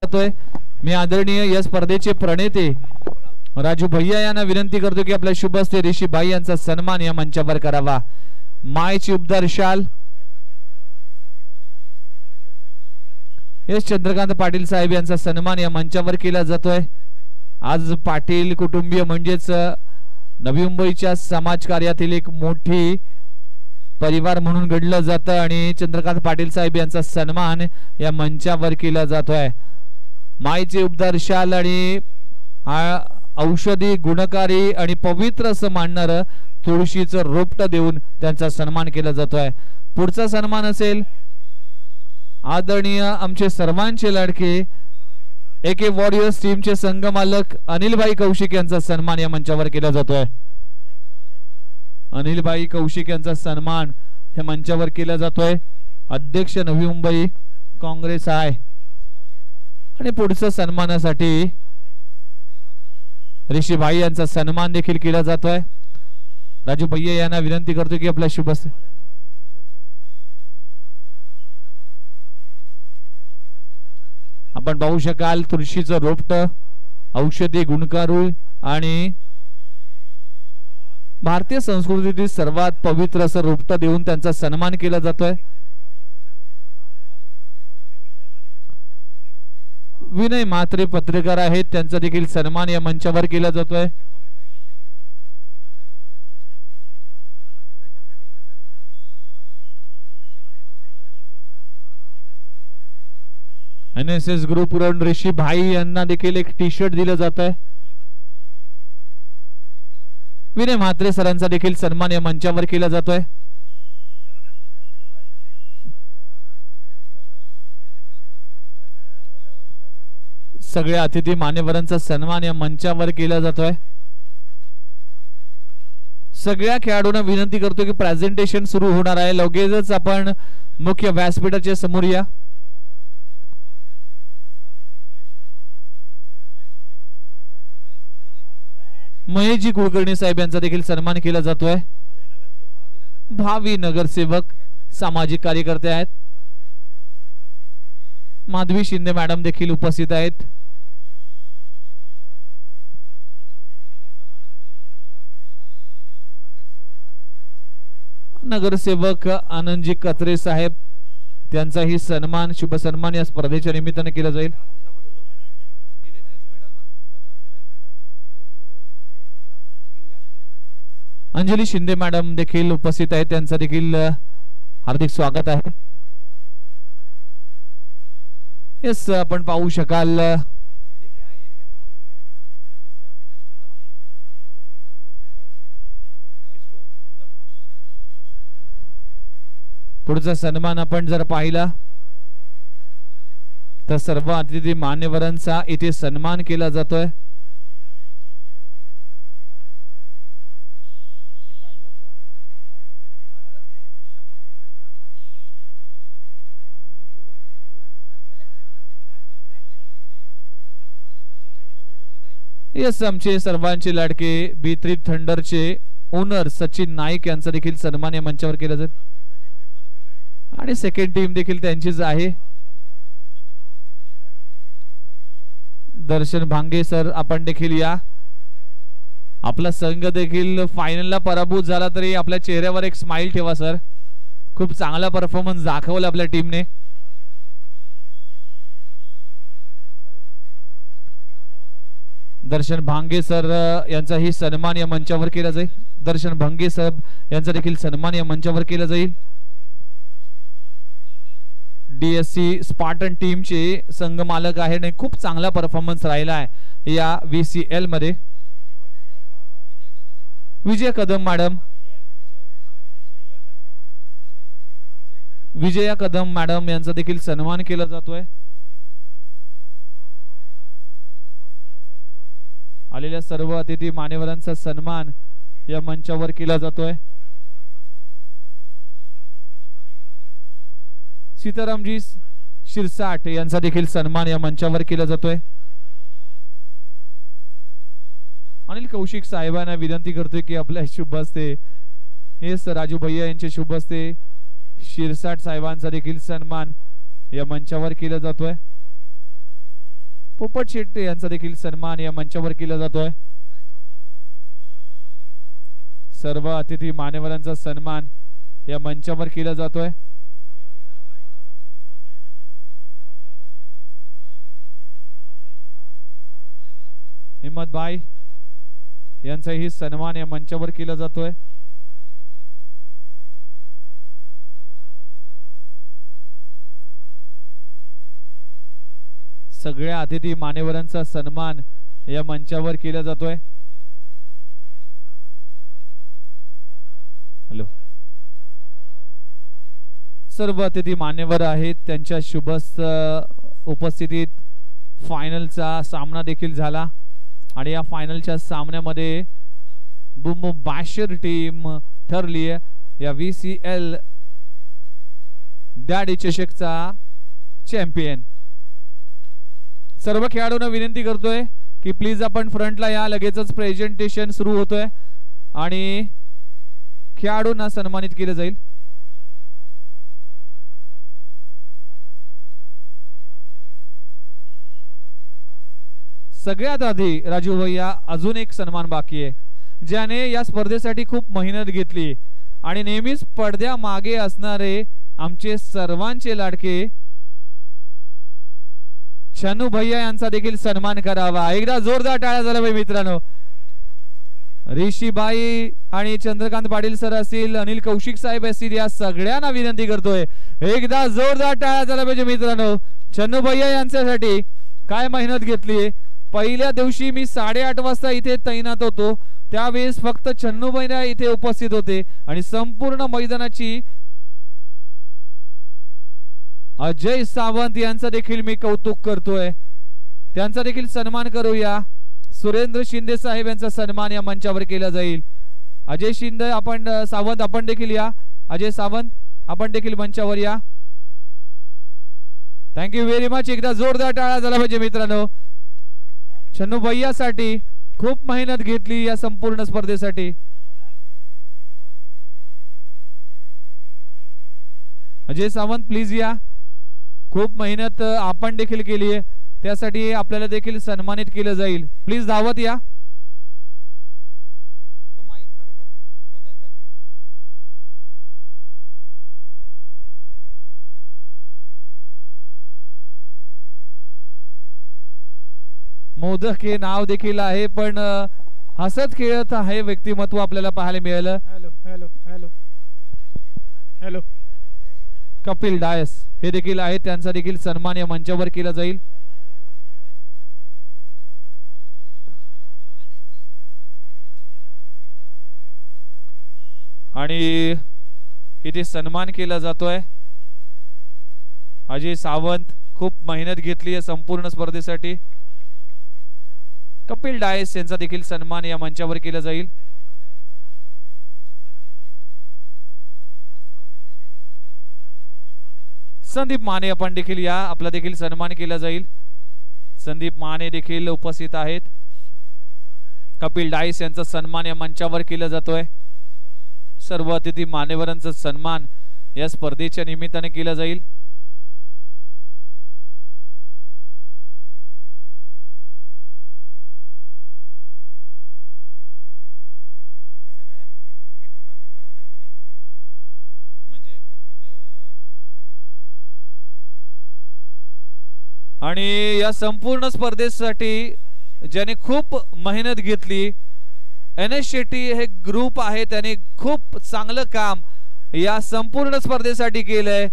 जातोय। मी आदरणीय या स्पर्धेचे प्रणेते राजू भैया यांना विनंती करतो की आपल्या शुभ हस्ते ऋषी भाई यांचा सन्मान या मंचावर करावा। मायची उबदार शाल एस चंद्रकांत पाटील साहेब यांचा सन्मान या मंचावर केला जातोय। आज पाटील कुटुंबीय म्हणजेच नवी मुंबईच्या समाजकार्यातील एक मोठी परिवार म्हणून घडलं जातं आणि चंद्रकांत पाटील साहेब यांचा सन्मान या मंचावर केला जातोय। मायचे उबदार शाल आणि औषधी गुणकारी आणि पवित्र असं मानणार तुळशीचं रोपटं देऊन त्यांचा सन्मान केला जातोय। पुढचा सन्मान असेल आदरणीय आमचे सर्वांचे लाडके एके वॉरियर्स टीमचे संघ मालक अनिलभाई कौशिक यांचा सन्मान या मंचावर केला जातोय। अनिलभाई कौशिक यांचा सन्मान या मंचावर केला जातोय। अध्यक्ष नवी मुंबई काँग्रेस आहे आणि पुढच्या सन्मानासाठी ऋषी भाई यांचा सन्मान देखील केला जातोय। राजू भैया यांना विनंती करतो की आपल्या शुभ आपण पाहू शकाल तुळशीचं रोपटं औषधी गुणकारू आणि भारतीय संस्कृतीतील सर्वात पवित्र असं रोपटं देऊन त्यांचा सन्मान केला जातोय। विनय म्हात्रे पत्रकार आहेत त्यांचा देखील सन्मान या मंचावर केला जातोय। NSS ग्रुप वरून ऋषी भाई यांना देखील एक टी शर्ट दिलं जात आहे। विनय म्हात्रे सरांचा देखील सन्मान या मंचावर केला जातोय। सगळ्या अतिथी मान्यवरांचा सन्मान या मंचावर केला जातोय। सगळ्या खेळाडूंना विनंती करतो की प्रेझेंटेशन सुरू होणार आहे, लगेचच आपण मुख्य व्यासपीठाच्या समोर या। महेशजी कुलकर्णी साहेब यांचा देखील सन्मान केला जातोय। भावी नगरसेवक सामाजिक कार्यकर्ते आहेत। माधवी शिंदे मॅडम देखील उपस्थित आहेत। नगरसेवक आनंदजी कत्रे साहेब त्यांचाही सन्मान शुभ सन्मान या स्पर्धेच्या निमित्ताने केला जाईल। अंजली शिंदे मॅडम देखील उपस्थित आहेत, त्यांचा देखील हार्दिक स्वागत आहे। येस आपण पाहू शकाल पुढचा सन्मान आपण जर पाहिला तर सर्व अतिथी मान्यवरांचा इथे सन्मान केला जातोय। यस आमचे सर्वांचे लाडके B3 थंडरचे ओनर सचिन नाईक यांचा देखील सन्मान या मंचावर केला जाईल आणि सेकंड टीम देखील त्यांचीच आहे। दर्शन भांगे सर आपण देखील या। आपला संघ देखील फायनलला पराभूत झाला तरी आपल्या चेहऱ्यावर एक स्माइल ठेवा सर, खूप चांगला परफॉर्मन्स दाखवला आपल्या टीमने। दर्शन भांगे सर यांचाही सन्मान या मंचावर केला जाईल। दर्शन भांगे साहेब यांचा देखील सन्मान या मंचावर केला जाईल। DSC स्पार्टन टीमचे संघ मालक आहे आणि खूप चांगला परफॉर्मन्स राहिला आहे या VCL मध्ये। विजय कदम मॅडम, विजया कदम मॅडम यांचा देखील सन्मान केला जातोय। आलेल्या सर्व अतिथी मान्यवरांचा सन्मान या मंचावर केला जातोय। सीतारामजी शिरसाट यांचा देखील सन्मान या मंचावर केला जातोय। अनिल कौशिक साहेबांना विनंती करतोय की आपल्या शुभ हस्ते हेच राजू भैया यांचे शुभ हस्ते शिरसाट साहेबांचा देखील सन्मान या मंचावर केला जातोय। पोपट शेट्टी यांचा देखील सन्मान या मंचावर केला जातोय। सर्व अतिथी मान्यवरांचा सन्मान या मंचावर केला जातोय। हिम्मत भाई यांचाही सन्मान या मंचावर केला जातोय। सगळ्या अतिथी मान्यवरांचा सन्मान या मंचावर केला जातोय। हॅलो, सर्व अतिथी मान्यवर आहेत त्यांच्या शुभ उपस्थितीत फायनलचा सामना देखील झाला आणि या फायनलच्या सामन्यामध्ये बुंबुंबाशर टीम ठरली आहे या VCL डॅडी चषकचा चॅम्पियन। सर्व खेळाडूंना विनंती करतोय की प्लीज आपण फ्रंटला या, लगेचच प्रेझेंटेशन सुरू होतोय आणि खेळाडूंना सन्मानित केले जाईल। सगळ्यात आधी राजू भैया अजून एक सन्मान बाकी आहे ज्याने या स्पर्धेसाठी खूप मेहनत घेतली आणि नेहमीच पडद्या मागे असणारे आमचे सर्वांचे लाडके छन्नू भैया यांचा देखील सन्मान करावा। एकदा जोरदार टाळ्या झाल्या पाहिजे मित्रांनो। ऋषीबाई आणि चंद्रकांत पाटील सर असतील, अनिल कौशिक साहेब असतील, या सगळ्यांना विनंती करतोय एकदा जोरदार टाळ्या झाल्या पाहिजे मित्रांनो। छन्नू भैया यांच्यासाठी काय मेहनत घेतली। पहिल्या दिवशी मी 8:30 वाजता इथे तैनात होतो, त्यावेळेस फक्त छन्नू भैया इथे उपस्थित होते आणि संपूर्ण मैदानाची अजय सावंत यांचा देखील मी कौतुक करतोय, त्यांचा देखील सन्मान करूया। सुरेंद्र शिंदे साहेब यांचा सन्मान या मंचावर केला जाईल। अजय शिंदे आपण सावंत आपण देखील या, अजय सावंत आपण देखील मंचावर या। Thank you very much. एकदा जोरदार टाळ्या झाला पाहिजे मित्रांनो। छन्नू भैयासाठी खूप मेहनत घेतली या संपूर्ण स्पर्धेसाठी। अजय सावंत प्लीज या, खूप मेहनत आपण देखील केली आहे, त्यासाठी आपल्याला देखील सन्मानित केलं जाईल। प्लीज धावत या। तो माईक चालू कर ना, तो दे त्यांच्याकडे। मोदक हे नाव देखील आहे पण हसत खेळत आहे व्यक्तिमत्व आपल्याला पाहायला मिळालं। Hello hello hello hello Kapil Dias हे देखील आहेत, त्यांचा देखील सन्मान या मंचावर केला जाईल। आणि इथे सन्मान केला जातोय। अजय सावंत खूप मेहनत घेतली आहे संपूर्ण स्पर्धेसाठी। कपिल डायस यांचा देखील सन्मान या मंचावर केला जाईल। संदीप माने आपण देखील या, आपला देखील सन्मान केला जाईल। संदीप माने देखील उपस्थित आहेत। कपिल डायस यांचा सन्मान या मंचावर केला जातोय। सर्व अतिथी मान्यवरांचा सन्मान या स्पर्धेच्या निमित्ताने केला जाईल। आणि या संपूर्ण स्पर्धेसाठी ज्याने खूप मेहनत घेतली, NS शेट्टी हे ग्रुप आहे, त्याने खूप चांगलं काम या संपूर्ण स्पर्धेसाठी केलंय।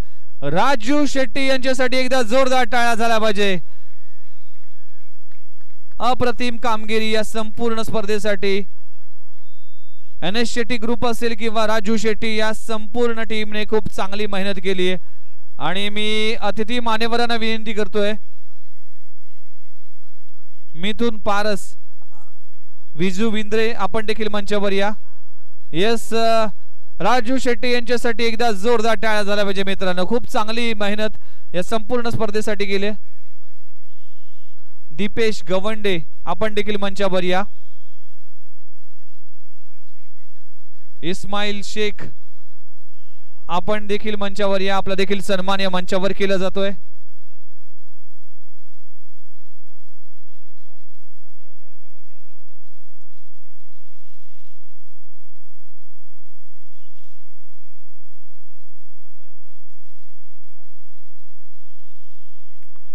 राजू शेट्टी यांच्यासाठी एकदा जोरदार टाळ्या झाल्या पाहिजे। अप्रतिम कामगिरी या संपूर्ण स्पर्धेसाठी। NS शेट्टी ग्रुप असेल किंवा राजू शेट्टी, या संपूर्ण टीमने खूप चांगली मेहनत केली आहे। आणि मी अतिथी मान्यवरांना विनंती करतोय, मिथुन पारस, विजू विंद्रे आपण देखील मंचावर या। यस, राजू शेट्टी यांच्यासाठी एकदा जोरदार टाळ्या झाल्या पाहिजे मित्रांनो। खूप चांगली मेहनत या संपूर्ण स्पर्धेसाठी केली। दीपेश गवंडे आपण देखील मंचावर या। इस्माईल शेख आपण देखील मंचावर या, आपला देखील सन्मान या मंचावर केला जातोय।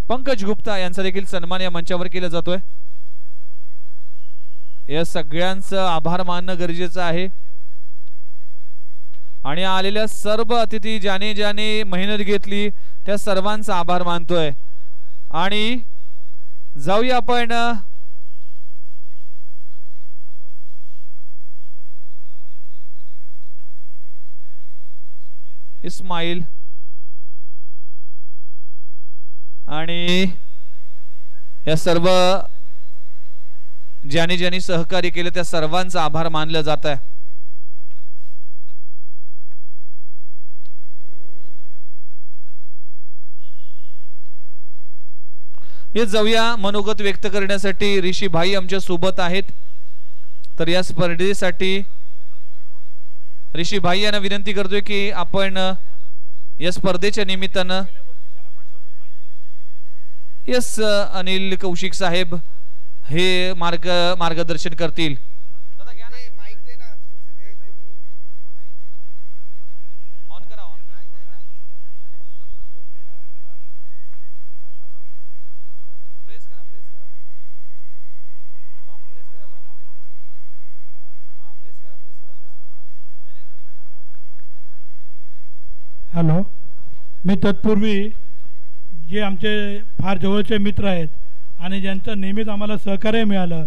पंकज गुप्ता यांचा देखील सन्मान या मंचावर केला जातोय. या सगळ्यांचं आभार मानणं गरजेचं आहे आणि आलेल्या सर्व अतिथी ज्याने ज्याने मेहनत घेतली त्या सर्वांचा आभार मानतोय. आणि जाऊया आपण इस्माईल आणि या सर्व ज्याने ज्याने सहकार्य केले त्या सर्वांचा आभार मानलं जात आहे. हे जाऊया मनोगत व्यक्त करण्यासाठी ऋषी भाई आमच्या सोबत आहेत. तर या स्पर्धेसाठी ऋषी भाई यांना विनंती करतोय की आपण या स्पर्धेच्या निमित्तानं यस अनिल कौशिक साहेब हे मार्गदर्शन करतील. हॅलो, मी तत्पूर्वी जे आमचे फार जवळचे मित्र आहेत आणि ज्यांचं नेहमीच आम्हाला सहकार्य मिळालं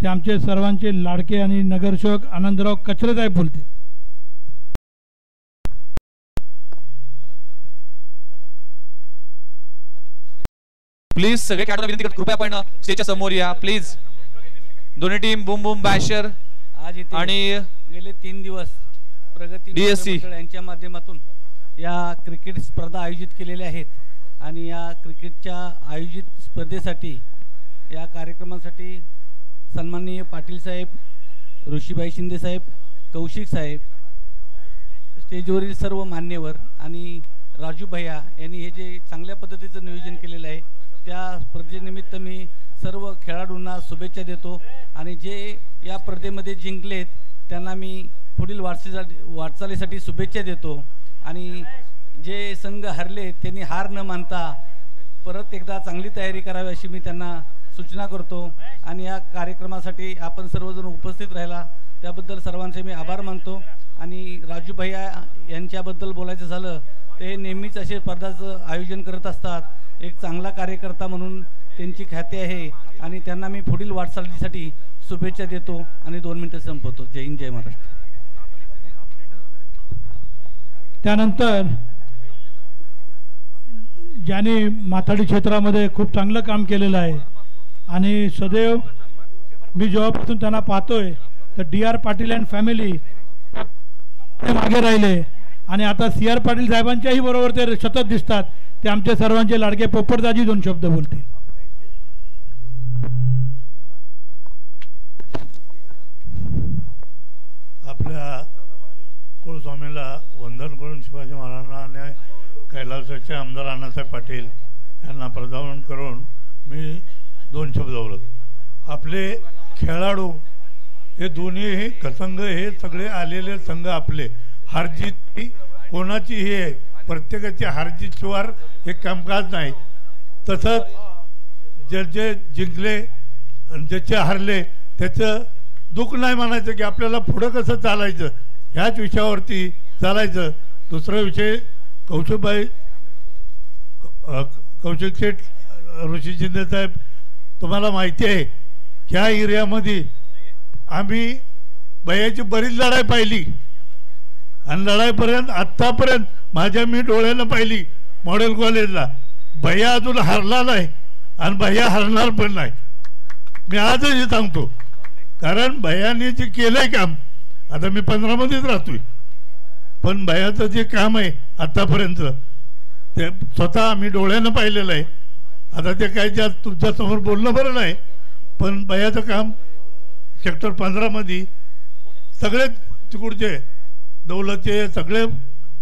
ते आमचे सर्वांचे लाडके आणि नगरसेवक आनंदराव कचरे साहेब बोलते. प्लीज सगळे खेळाडूंना विनंती करतो कृपया आपण स्टेजच्या समोर या प्लीज. दोन्ही टीम बुम बुम बॅशर आज इथे आणि गेले 3 दिवस प्रगती DSC यांच्या माध्यमातून या क्रिकेट स्पर्धा आयोजित केलेल्या आहेत आणि या क्रिकेटच्या आयोजित स्पर्धेसाठी या कार्यक्रमासाठी सन्माननीय पाटील साहेब, ऋषीभाई शिंदे साहेब, कौशिक साहेब, स्टेजवरील सर्व मान्यवर आणि राजू भैया यांनी हे जे चांगल्या पद्धतीचं नियोजन केलेलं आहे त्या स्पर्धेनिमित्त मी सर्व खेळाडूंना शुभेच्छा देतो आणि जे या स्पर्धेमध्ये जिंकलेत त्यांना मी पुढील वाटचालीसाठी शुभेच्छा देतो आणि जे संघ हरले त्यांनी हार न मानता परत एकदा चांगली तयारी करावी अशी मी त्यांना सूचना करतो आणि या कार्यक्रमासाठी आपण सर्वजण उपस्थित राहिला त्याबद्दल सर्वांचे मी आभार मानतो. आणि राजू भैया यांच्याबद्दल बोलायचं झालं ते नेहमीच असे स्पर्धाचं आयोजन करत असतात. एक चांगला कार्यकर्ता म्हणून त्यांची ख्याती आहे आणि त्यांना मी पुढील वाटचालीसाठी शुभेच्छा देतो आणि 2 मिनिटं संपवतो. जय हिंद, जय महाराष्ट्र. त्यानंतर ज्यांनी माथाडी क्षेत्रामध्ये खूप चांगलं काम केलेलं आहे आणि सदैव मी जेव्हापासून त्यांना पाहतोय तर DR पाटील अँड फॅमिली मागे राहिले आणि आता CR पाटील साहेबांच्याही बरोबर ते सतत दिसतात. ते आमचे सर्वांचे लाडके पोपटदाजी 2 शब्द बोलतील. आपल्या कुलस्वामीला वंदन करून शिवाजी महाराजांना आणि कैलासाचे आमदार अण्णासाहेब पाटील यांना प्रदान करून मी 2 शब्द बोलत. आपले खेळाडू हे दोन्ही संघ हे सगळे आलेले संघ आपले हारजीत कोणाची हे आहे प्रत्येकाची हारजीत शिवार हे कामकाज नाही. तसंच जे जिंकले आणि ज्याचे हारले त्याचं दुःख नाही म्हणायचं की आपल्याला पुढं कसं चालायचं ह्याच विषयावरती चालायचं. दुसरा विषय कौशिक शेठ ऋषी शिंदे साहेब तुम्हाला माहिती आहे ह्या एरियामध्ये आम्ही भैयाची बरीच लढाई पाहिली आणि लढाईपर्यंत आत्तापर्यंत माझ्या मी डोळ्यानं पाहिली मॉडेल कॉलेजला. भैया अजून हारला नाही आणि भैया हरणार पण नाही. मी आजही सांगतो कारण भैयाने जे केलंय काम आता मी 15 मध्येच राहतोय पण भैयाचं जे काम आहे आतापर्यंत ते स्वतः आम्ही डोळ्यानं पाहिलेलं आहे. आता ते काय जास्त तुमच्यासमोर बोलणं बरं नाही पण भैयाचं काम सेक्टर 15 मध्ये सगळे तिकडचे दौलतचे सगळे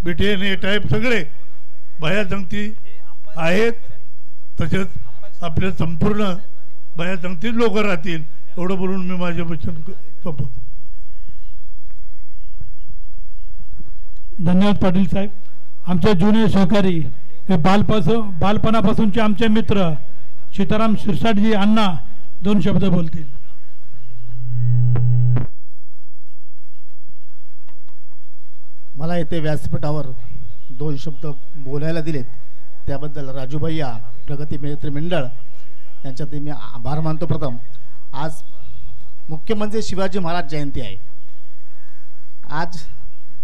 BTN हे टाईप सगळे भैया संगती आहेत. तसेच आपले संपूर्ण भैया संगतीच लोक राहतील एवढं बोलून मी माझे वचन संपवतो. धन्यवाद पाटील साहेब. आमचे जुने सहकारी हे बालपणापासूनचे आमचे मित्र सीताराम शिरसाटजी अण्णा 2 शब्द बोलतील. मला येथे व्यासपीठावर 2 शब्द बोलायला दिलेत त्याबद्दल राजू भैया प्रगती मित्रमंडळ यांच्यात मी आभार मानतो. प्रथम आज मुख्य म्हणजे शिवाजी महाराज जयंती आहे. आज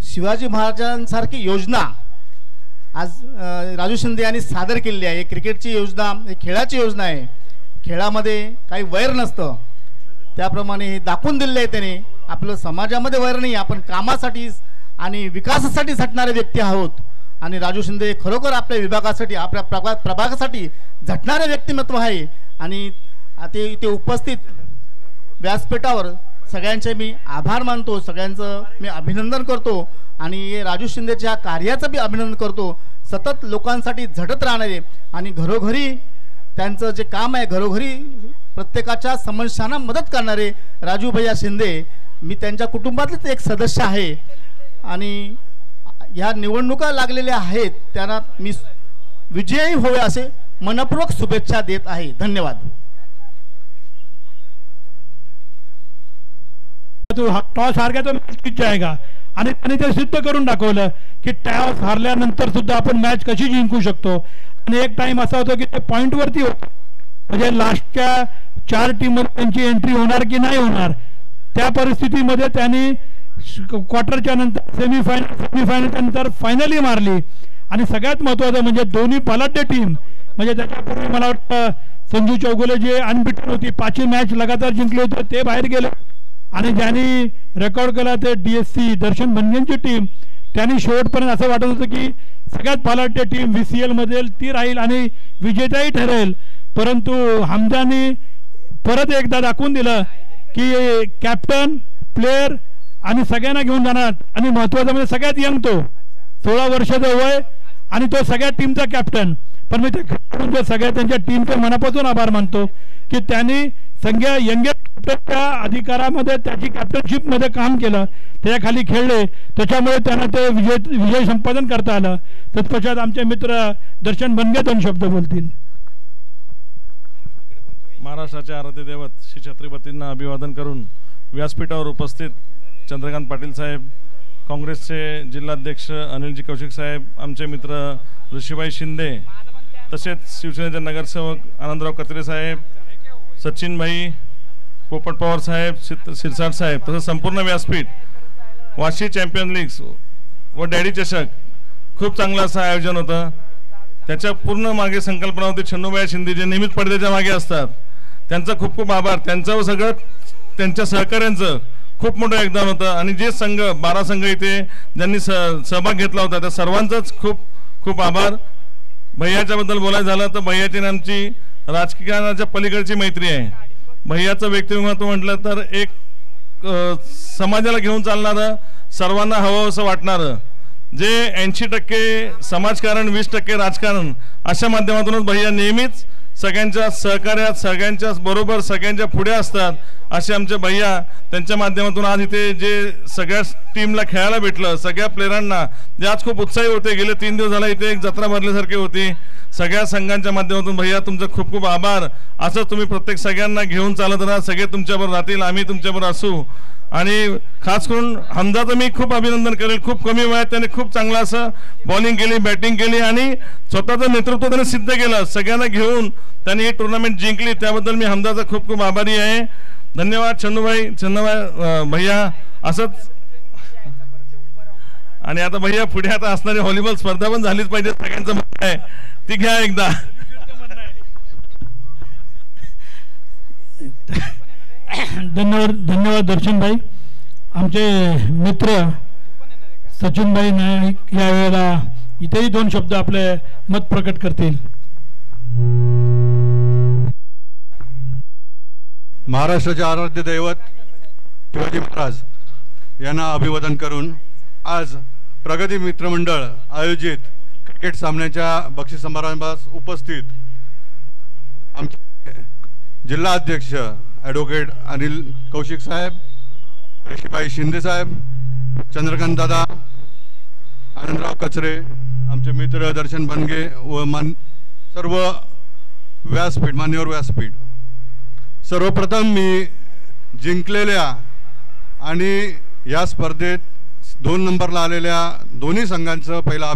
शिवाजी महाराजांसारखी योजना आज राजू शिंदे यांनी सादर केलेली आहे. क्रिकेटची योजना, खेळाची योजना आहे. खेळामध्ये काही वैर नसतं, त्याप्रमाणे हे दाखवून दिलेलं आहे त्याने. आपलं समाजामध्ये वैर नाही, आपण कामासाठी आणि विकासासाठी झटणारे व्यक्ती आहोत. आणि राजू शिंदे खरोखर आपल्या विभागासाठी, आपल्या प्रभागासाठी झटणारे व्यक्तिमत्व आहे. आणि ते इथे उपस्थित व्यासपीठावर सगळ्यांचे मी आभार मानतो, सगळ्यांचं मी अभिनंदन करतो. आणि राजू शिंदेच्या कार्याचं मी अभिनंदन करतो. सतत लोकांसाठी झटत राहणारे आणि घरोघरी त्यांचं जे काम आहे, घरोघरी प्रत्येकाच्या समस्यांना मदत करणारे राजू भैया शिंदे, मी त्यांच्या कुटुंबातलेच एक सदस्य आहे. आणि ह्या निवडणुका लागलेल्या आहेत, त्यांना मी विजयी होवे असे मनपूर्वक शुभेच्छा देत आहे. धन्यवाद. टॉस हार गया तो मॅच जीत जाएगा. आणि त्यांनी ते सिद्ध करून दाखवलं की टॉस हारल्यानंतर सुद्धा आपण मॅच कशी जिंकू शकतो. आणि एक टाइम असा होता की ते पॉईंटवरती होतं, म्हणजे लास्टच्या 4 टीममध्ये त्यांची एंट्री होणार की नाही होणार, त्या परिस्थितीमध्ये त्यांनी क्वार्टरच्या नंतर सेमीफायनलच्या नंतर फायनली मारली. आणि सगळ्यात महत्त्वाचं म्हणजे दोन्ही बलाढ्य टीम, म्हणजे त्याच्यापूर्वी मला वाटतं संजू चौगुले जे अनबिटन होती, 5ही मॅच लगातार जिंकले होते, ते बाहेर गेले. आणि ज्यांनी रेकॉर्ड केला ते DSC दर्शन बनगेंची टीम, त्यांनी शेवटपर्यंत असं वाटत होतं की सगळ्यात बलाढ्य टीम VCL मध्ये ती राहील आणि विजेताही ठरेल. परंतु हमजाने परत एकदा दाखवून दिलं की कॅप्टन, प्लेयर आणि सगळ्यांना घेऊन जाणार. आणि महत्त्वाचं म्हणजे सगळ्यात यंग तो 16 वर्षाचा वय आणि तो सगळ्या टीमचा कॅप्टन. पण मी त्या सगळ्या त्यांच्या टीमचे मनापासून आभार मानतो की त्यांनी सगळ्या यंगेस्ट कॅप्टनच्या अधिकारामध्ये, त्याची कॅप्टनशिपमध्ये काम केलं, त्याच्याखाली खेळले, त्याच्यामुळे त्यांना ते विजय संपादन करता आलं. तत्पश्चात आमचे मित्र दर्शन बनगे 2 शब्द बोलतील. महाराष्ट्राचे आराध्य दैवत श्री छत्रपतींना अभिवादन करून व्यासपीठावर उपस्थित चंद्रकांत पाटील साहेब, काँग्रेसचे जिल्हाध्यक्ष अनिलजी कौशिक साहेब, आमचे मित्र ऋषीबाई शिंदे, तसेच शिवसेनेचे नगरसेवक आनंदराव कत्रे साहेब, सचिन भाई, पोपट पवार साहेब, शिरसाट साहेब, तसंच संपूर्ण व्यासपीठ, वाशी चॅम्पियन लीग व डॅडी चषक खूप चांगलं असं आयोजन होतं. त्याच्या पूर्ण मागे संकल्पना होती छन्नूबाई शिंदे, जे नेहमीच पडद्याच्या मागे असतात, त्यांचा खूप खूप आभार. त्यांचं व सगळं त्यांच्या सहकाऱ्यांचं खूप मोठं योगदान होतं. आणि जे संघ 12 संघ इथे ज्यांनी सहभाग घेतला होता त्या सर्वांचाच खूप खूप आभार. भैयाच्याबद्दल बोलायचं झालं तर भैयाची आमची राजकारणाच्या पलीकडची मैत्री आहे. भैयाचं व्यक्तिमत्व म्हटलं तर एक समाजाला घेऊन चालणारं, सर्वांना हवं असं वाटणारं, जे 80% समाजकारण 20% राजकारण, अशा माध्यमातूनच भैया नेहमीच सगळ्यांच्या सहकार्यात, सगळ्यांच्या बरोबर, सगळ्यांच्या पुढे असतात. असे आमचे भैया, त्यांच्या माध्यमातून आज इथे जे सगळ्या टीमला खेळायला भेटलं, सगळ्या प्लेयरांना जे आज खूप उत्साही होते, गेले 3 दिवस झाला इथे एक जत्रा भरल्यासारखी होती. सगळ्या संघांच्या माध्यमातून भैया तुमचं खूप खूप आभार. असं तुम्ही प्रत्येक सगळ्यांना घेऊन चालत राहा, सगळे तुमच्याबरोबर राहतील, आम्ही तुमच्याबरोबर असू. आणि खास करून हमजाचं मी खूप अभिनंदन करेल. खूप कमी वयात त्याने खूप चांगलं असं बॉलिंग केली, बॅटिंग केली आणि स्वतःचं नेतृत्व त्याने सिद्ध केलं. सगळ्यांना घेऊन त्यांनी ही टुर्नामेंट जिंकली, त्याबद्दल मी हमजाचा खूप खूप आभारी आहे. धन्यवाद छन्नूबाई भैया. असंच. आणि आता भैया पुढे आता असणारी व्हॉलीबॉल स्पर्धा पण झालीच पाहिजे, सगळ्यांचं म्हणणं आहे, ती घ्या एकदा. धन्यवाद दर्शन भाई. आमचे मित्र सचिन भाई नाईक या वेळेला इथेही 2 शब्द आपले मत प्रकट करतील. महाराष्ट्राचे आराध्य दैवत शिवाजी महाराज यांना अभिवादन करून आज प्रगती मित्रमंडळ आयोजित क्रिकेट सामन्याच्या बक्षीस समारंभास उपस्थित आमचे जिल्हाध्यक्ष ॲडव्होकेट अनिल कौशिक साहेब, ऋषीबाई शिंदे साहेब, चंद्रकांत दादा, आनंदराव कचरे, आमचे मित्र दर्शन बनगे व सर्व व्यासपीठ मान्यवर व्यासपीठ, सर्वप्रथम मी जिंकलेल्या आणि या स्पर्धेत 2 नंबरला आलेल्या दोन्ही संघांचं पहिला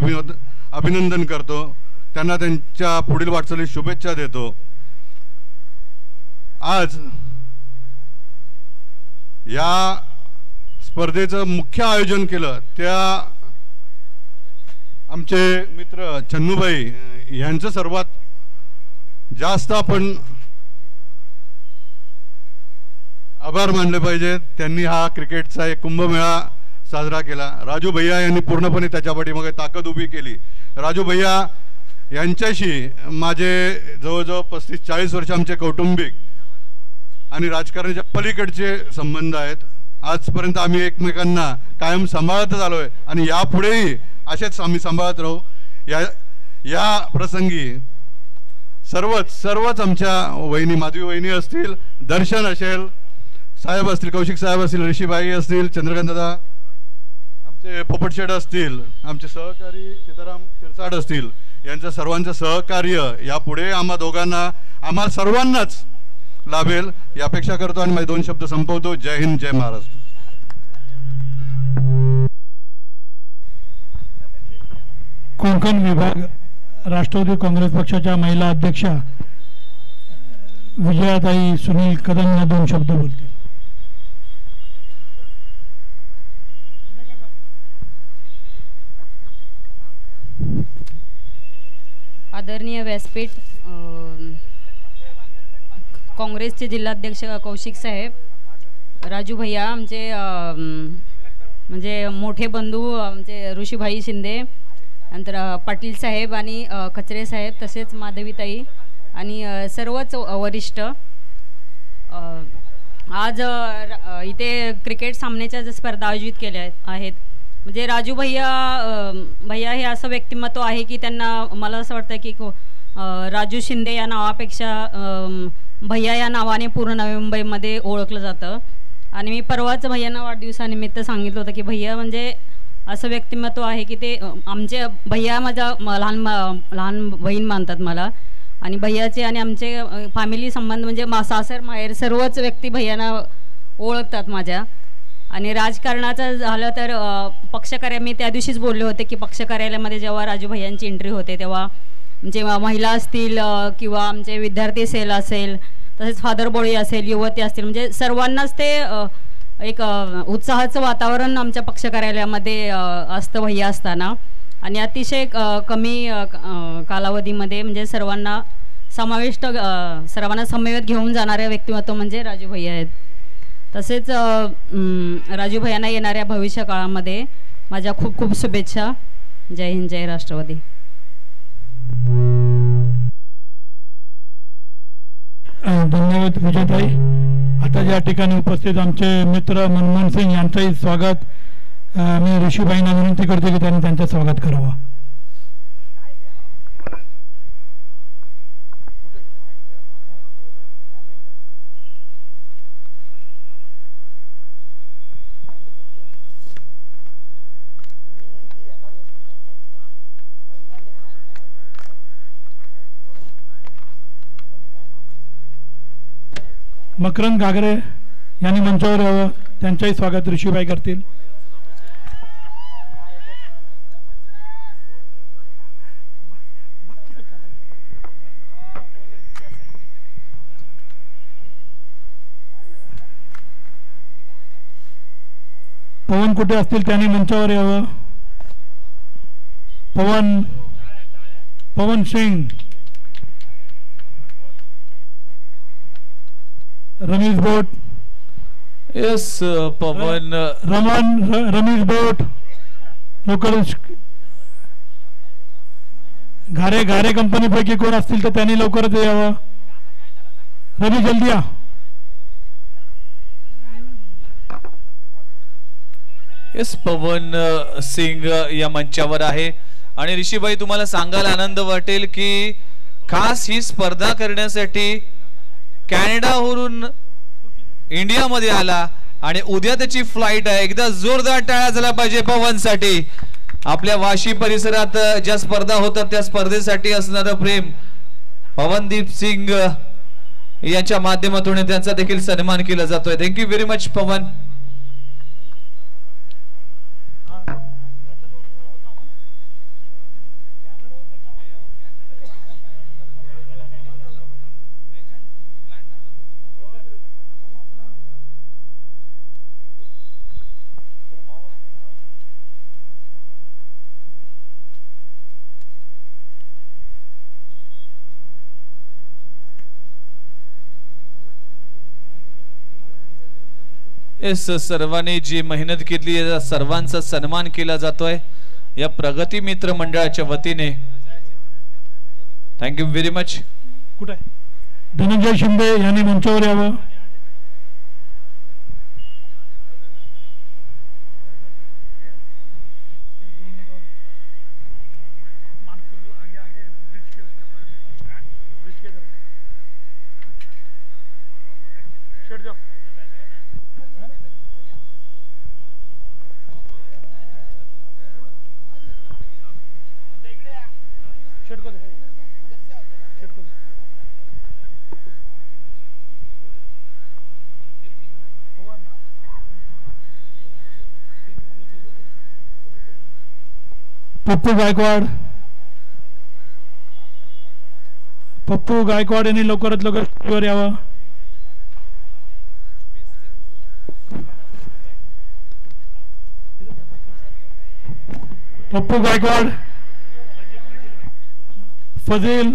अभिनंदन करतो. त्यांना त्यांच्या पुढील वाटचालीस शुभेच्छा देतो. आज या स्पर्धेचं मुख्य आयोजन केलं त्या आमचे मित्र चन्नूबाई यांचं सर्वात जास्त आपण आभार मानले पाहिजेत. त्यांनी हा क्रिकेटचा एक कुंभमेळा साजरा केला. राजू भैया यांनी पूर्णपणे त्याच्या पाठीमागे ताकद उभी केली. राजू भैया यांच्याशी माझे जवळजवळ 35-40 वर्ष आमचे कौटुंबिक आणि राजकारणाच्या पलीकडचे संबंध आहेत. आजपर्यंत आम्ही एकमेकांना कायम सांभाळतच आलो आहे आणि यापुढेही असेच आम्ही सांभाळत राहू. या प्रसंगी सर्वच आमच्या वहिनी, माधवी वहिनी असतील, दर्शन असेल, साहेब असतील, कौशिक साहेब असतील, ऋषीबाई असतील, चंद्रकांत दादा, आमचे पोपटशेठ असतील, आमचे सहकारी सीताराम शिरसाट असतील, यांचं सर्वांचं सहकार्य यापुढे आम्हा सर्वांनाच लाभेल या अपेक्षा करतो आणि माझे 2 शब्द संपवतो. जय हिंद, जय महाराष्ट्र. कोकण विभाग राष्ट्रवादी काँग्रेस पक्षाच्या महिला अध्यक्षा विजयाताई सुनील कदम या 2 शब्द बोलतील. आदरणीय व्यासपीठ, काँग्रेसचे जिल्हाध्यक्ष कौशिक साहेब, राजू भैया, आमचे म्हणजे मोठे बंधू आमचे ऋषीभाई शिंदे, नंतर पाटील साहेब आणि कचरे साहेब, तसेच माधवीताई आणि सर्वच वरिष्ठ. आज इथे क्रिकेट सामन्याच्या स्पर्धा आयोजित केल्या आहेत. म्हणजे राजू भैया हे असं व्यक्तिमत्व आहे की त्यांना, मला असं वाटतं की राजू शिंदे या नावापेक्षा भैया या नावाने पूर्ण नवी मुंबईमध्ये ओळखलं जातं. आणि मी परवाच भैयांना वाढदिवसानिमित्त सांगितलं होतं की भैया म्हणजे असं व्यक्तिमत्व आहे की ते आमचे भैया माझा लहान बहीण मानतात मला. आणि भैयाचे आणि आमचे फॅमिली संबंध म्हणजे सासर माहेर सर्वच व्यक्ती भैयांना ओळखतात माझ्या. आणि राजकारणाचं झालं तर पक्षकार्य, मी त्या दिवशीच बोलले होते की पक्ष कार्यालयामध्ये जेव्हा राजू भैयांची एंट्री होते तेव्हा म्हणजे महिला असतील किंवा आमचे विद्यार्थी सेल असेल, तसेच फादर बॉडी असेल, युवती असतील, म्हणजे सर्वांनाच ते एक उत्साहाचं वातावरण आमच्या पक्ष कार्यालयामध्ये असतं भैया असताना. आणि अतिशय कमी कालावधीमध्ये म्हणजे सर्वांना समवेत घेऊन जाणारे व्यक्तिमत्व म्हणजे राजू भैया आहेत. तसेच राजू भैयांना येणाऱ्या भविष्य काळामध्ये माझ्या खूप खूप शुभेच्छा. जय हिंद, जय राष्ट्रवादी. धन्यवाद विजयताई. आता या ठिकाणी उपस्थित आमचे मित्र मनमोहन सिंग यांचंही स्वागत मी ऋषीबाईंना विनंती करतो की त्यांनी त्यांचं स्वागत करावं. मकरंद घागरे यांनी मंचावर यावं, त्यांचंही स्वागत ऋषीबाई करतील. पवन कुठे असतील त्यांनी मंचावर यावं. पवन सिंग, रमेश बोट, यस पवन, रमेश बोट, लोकल घारे कंपनीपैकी कोण असतील तर त्यांनी लवकरच यावं. रवी जल्दी या. यस पवन सिंग या मंचावर आहे. आणि ऋषीबाई, तुम्हाला सांगायला आनंद वाटेल की खास ही स्पर्धा करण्यासाठी कॅनडावरून इंडियामध्ये आला आणि उद्या त्याची फ्लाईट आहे. एकदा जोरदार टाळ्या झाला पाहिजे पवनसाठी. आपल्या वाशी परिसरात ज्या स्पर्धा होतात त्या स्पर्धेसाठी असणारं प्रेम पवनदीप सिंग यांच्या माध्यमातून त्यांचा देखील सन्मान केला जातोय. थँक्यू व्हेरी मच पवन. सर्वांनी जी मेहनत केली आहे सर्वांचा सन्मान केला जातोय या प्रगती मित्र मंडळाच्या वतीने. Thank you very much. कुठे धनंजय शिंदे यांनी मंचावर यावं. पप्पू गायकवाड यांनी लवकरात लवकर यावं. पप्पू गायकवाड, फजील,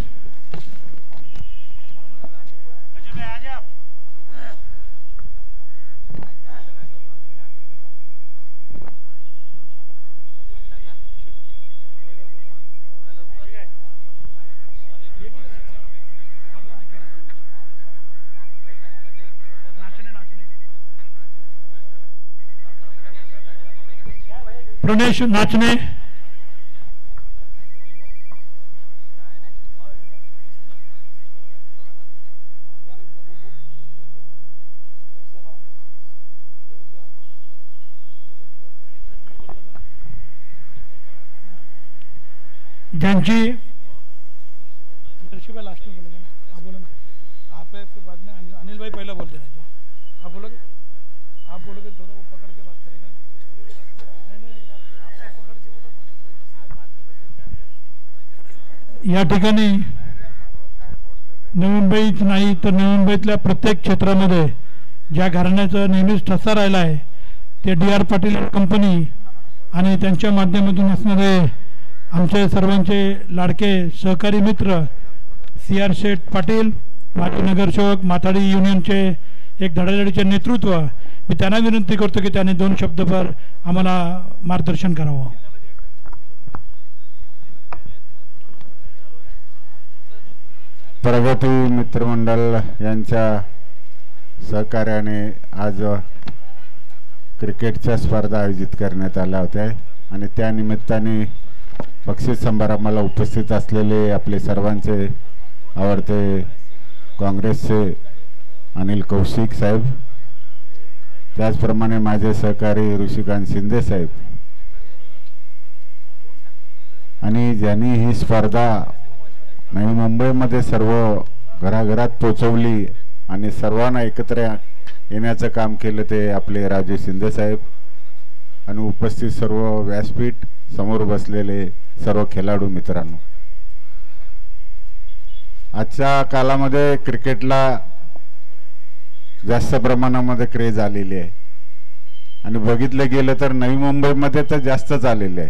प्रणेश नाचने, ज्यांची ऋषि भाई लास्ट में बोलेंगे ना, आप बोलो ना, आप फिर बाद में अनिल भाई पहले बोलते हैं. आप बोलोगे थोड़ा वो पकड़ के बात करेंगे. या ठिकाणी नवी मुंबईच नाही तर नवी मुंबईतल्या प्रत्येक क्षेत्रामध्ये ज्या घराण्याचं नेहमीच ठसा राहिला आहे ते DR पाटील कंपनी आणि त्यांच्या माध्यमातून असणारे आमचे सर्वांचे लाडके सहकारी मित्र CR शेठ पाटील, माजी नगरसेवक, माथाडी युनियनचे एक धडाधडीचे नेतृत्व. मी त्यांना विनंती करतो की त्यांनी 2 शब्दभर आम्हाला मार्गदर्शन करावं. प्रगती मित्रमंडळ यांच्या सहकार्याने आज क्रिकेटच्या स्पर्धा आयोजित करण्यात आल्या होत्या आणि त्या निमित्ताने बक्षीस समारंभाला उपस्थित असलेले आपले सर्वांचे आवडते काँग्रेसचे अनिल कौशिक साहेब, त्याचप्रमाणे माझे सहकारी ऋषिकांत शिंदे साहेब आणि ज्यांनी ही स्पर्धा नवी मुंबईमध्ये सर्व घराघरात पोचवली आणि सर्वांना एकत्र येण्याचं काम केलं ते आपले राजू शिंदे साहेब आणि उपस्थित सर्व व्यासपीठ समोर बसलेले सर्व खेळाडू मित्रांनो. आजच्या कालामध्ये क्रिकेटला जास्त प्रमाणामध्ये क्रेज आलेली आहे आणि बघितलं गेलं तर नवी मुंबईमध्ये तर जास्तच आलेले आहे.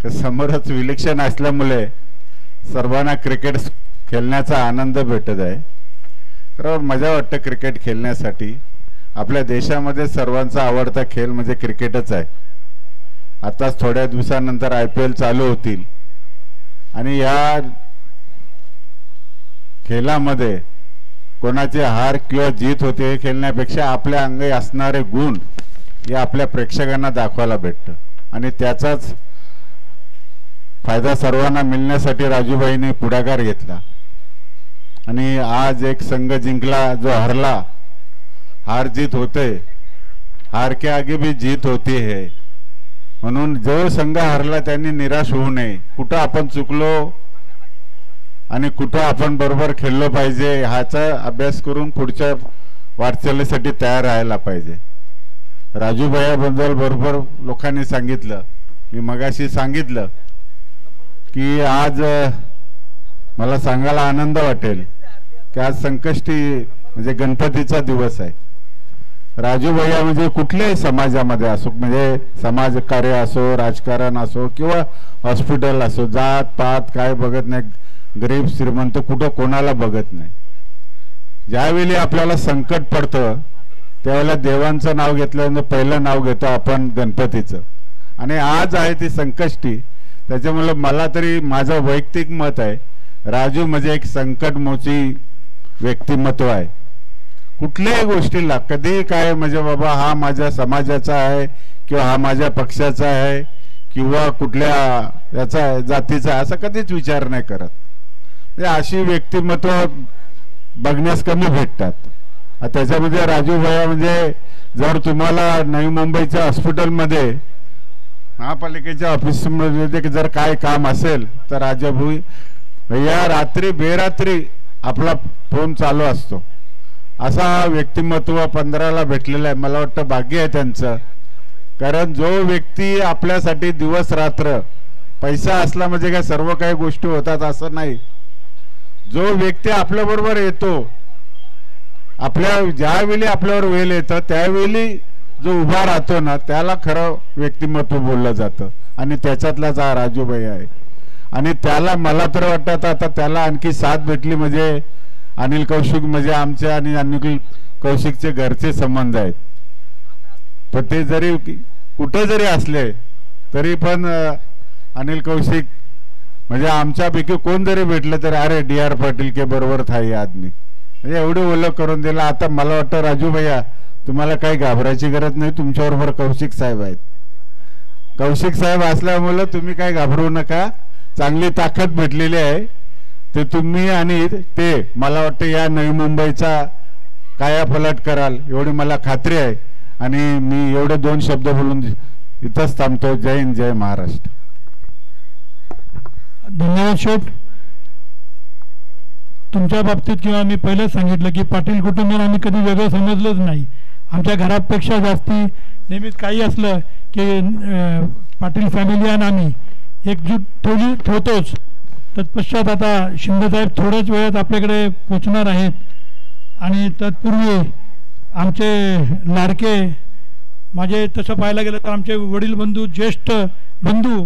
तर समोरच विलक्षण असल्यामुळे सर्वांना क्रिकेट खेळण्याचा आनंद भेटत आहे. खरं मजा वाटतं क्रिकेट खेळण्यासाठी. आपल्या देशामध्ये सर्वांचा आवडता खेळ म्हणजे क्रिकेटच आहे. आताच थोड्या दिवसानंतर IPL चालू होतील आणि या खेळामध्ये कोणाची हार किंवा जीत होते हे खेळण्यापेक्षा आपल्या अंगी असणारे गुण हे आपल्या प्रेक्षकांना दाखवायला भेटतं आणि त्याचाच फायदा सर्वांना मिळण्यासाठी राजूभाईने पुढाकार घेतला आणि आज एक संघ जिंकला जो हरला. हार जीत होते, हार के आगे भी जीत होती है. म्हणून जो संघ हरला त्यांनी निराश होऊ नये. कुठं आपण चुकलो आणि कुठं आपण बरोबर खेळलो पाहिजे ह्याचा अभ्यास करून पुढच्या वाटचालीसाठी तयार राहायला पाहिजे. राजू भैयाबद्दल बरोबर लोकांनी सांगितलं. मी मगाशी सांगितलं की आज मला सांगायला आनंद वाटेल की आज संकष्टी म्हणजे गणपतीचा दिवस आहे. राजू भैया म्हणजे कुठल्याही समाजामध्ये असो, म्हणजे समाजकार्य असो, राजकारण असो किंवा हॉस्पिटल असो, जात पात काय बघत नाही, गरीब श्रीमंत कुठं कोणाला बघत नाही. ज्यावेळी आपल्याला संकट पडतं त्यावेळेला देवांचं नाव घेतल्यानंतर पहिलं नाव घेतो आपण गणपतीचं. आणि आज आहे ती संकष्टी, त्याच्यामुळे मला तरी माझं वैयक्तिक मत आहे राजू म्हणजे एक संकटमोची व्यक्तिमत्व आहे. कुठल्याही गोष्टीला कधी काय म्हणजे बाबा हा माझ्या समाजाचा आहे किंवा हा माझ्या पक्षाचा आहे किंवा कुठल्या याचा जातीचा असा कधीच विचार नाही करत. अशी व्यक्तिमत्व बघण्यास कमी भेटतात. त्याच्यामध्ये राजू भैया म्हणजे जर तुम्हाला नवी मुंबईच्या हॉस्पिटलमध्ये महापालिकेच्या ऑफिसमध्ये जर काय काम असेल तर राजू भैया रात्री बेरात्री आपला फोन चालू असतो. असा व्यक्तिमत्व 15ला भेटलेला आहे. मला वाटतं भाग्य आहे त्यांचं. कारण जो व्यक्ती आपल्यासाठी दिवस रात्र, पैसा असला म्हणजे काय सर्व काही गोष्टी होतात असं नाही. जो व्यक्ती आपल्याबरोबर येतो, ज्यावेळी आपल्यावर वेळ येतं त्यावेळी जो उभा राहतो ना त्याला खरं व्यक्तिमत्व बोललं जातं. आणि त्याच्यातलाच हा राजू भैया आहे. आणि त्याला मला तर वाटतं आता त्याला आणखी साथ भेटली म्हणजे अनिल कौशिक म्हणजे आमच्या आणि अनिल कौशिकचे घरचे संबंध आहेत. तर ते जरी कुठे जरी असले तरी पण अनिल कौशिक म्हणजे आमच्यापैकी कोण जरी भेटलं तर अरे DR पाटील के बरोबर था ये आदमी, म्हणजे एवढी ओळख करून दिला. आता मला वाटतं राजू भैया तुम्हाला काही घाबरायची गरज नाही. तुमच्याबरोबर कौशिक साहेब आहेत. कौशिक साहेब असल्यामुळे तुम्ही काय घाबरू नका. चांगली ताकद भेटलेली आहे. ते तुम्ही आणि ते मला वाटतं या नवी मुंबईचा कायापलट कराल एवढी मला खात्री आहे. आणि मी एवढे 2 शब्द बोलून इथंच थांबतो. जय हिंद, जय महाराष्ट्र. धन्यवाद शेठ. तुमच्या बाबतीत किंवा मी पहिलेच सांगितलं की पाटील कुटुंबाला आम्ही कधी वेगळं समजलंच नाही. आमच्या घरापेक्षा जास्ती नेहमीच काही असलं की पाटील फॅमिली आणि आम्ही एकजूट ठेवतोच. तत्पश्चात आता शिंदेसाहेब थोड्याच वेळात आपल्याकडे पोचणार आहेत. आणि तत्पूर्वी आमचे लाडके माझे तसं पाहायला गेलं तर आमचे वडील बंधू, ज्येष्ठ बंधू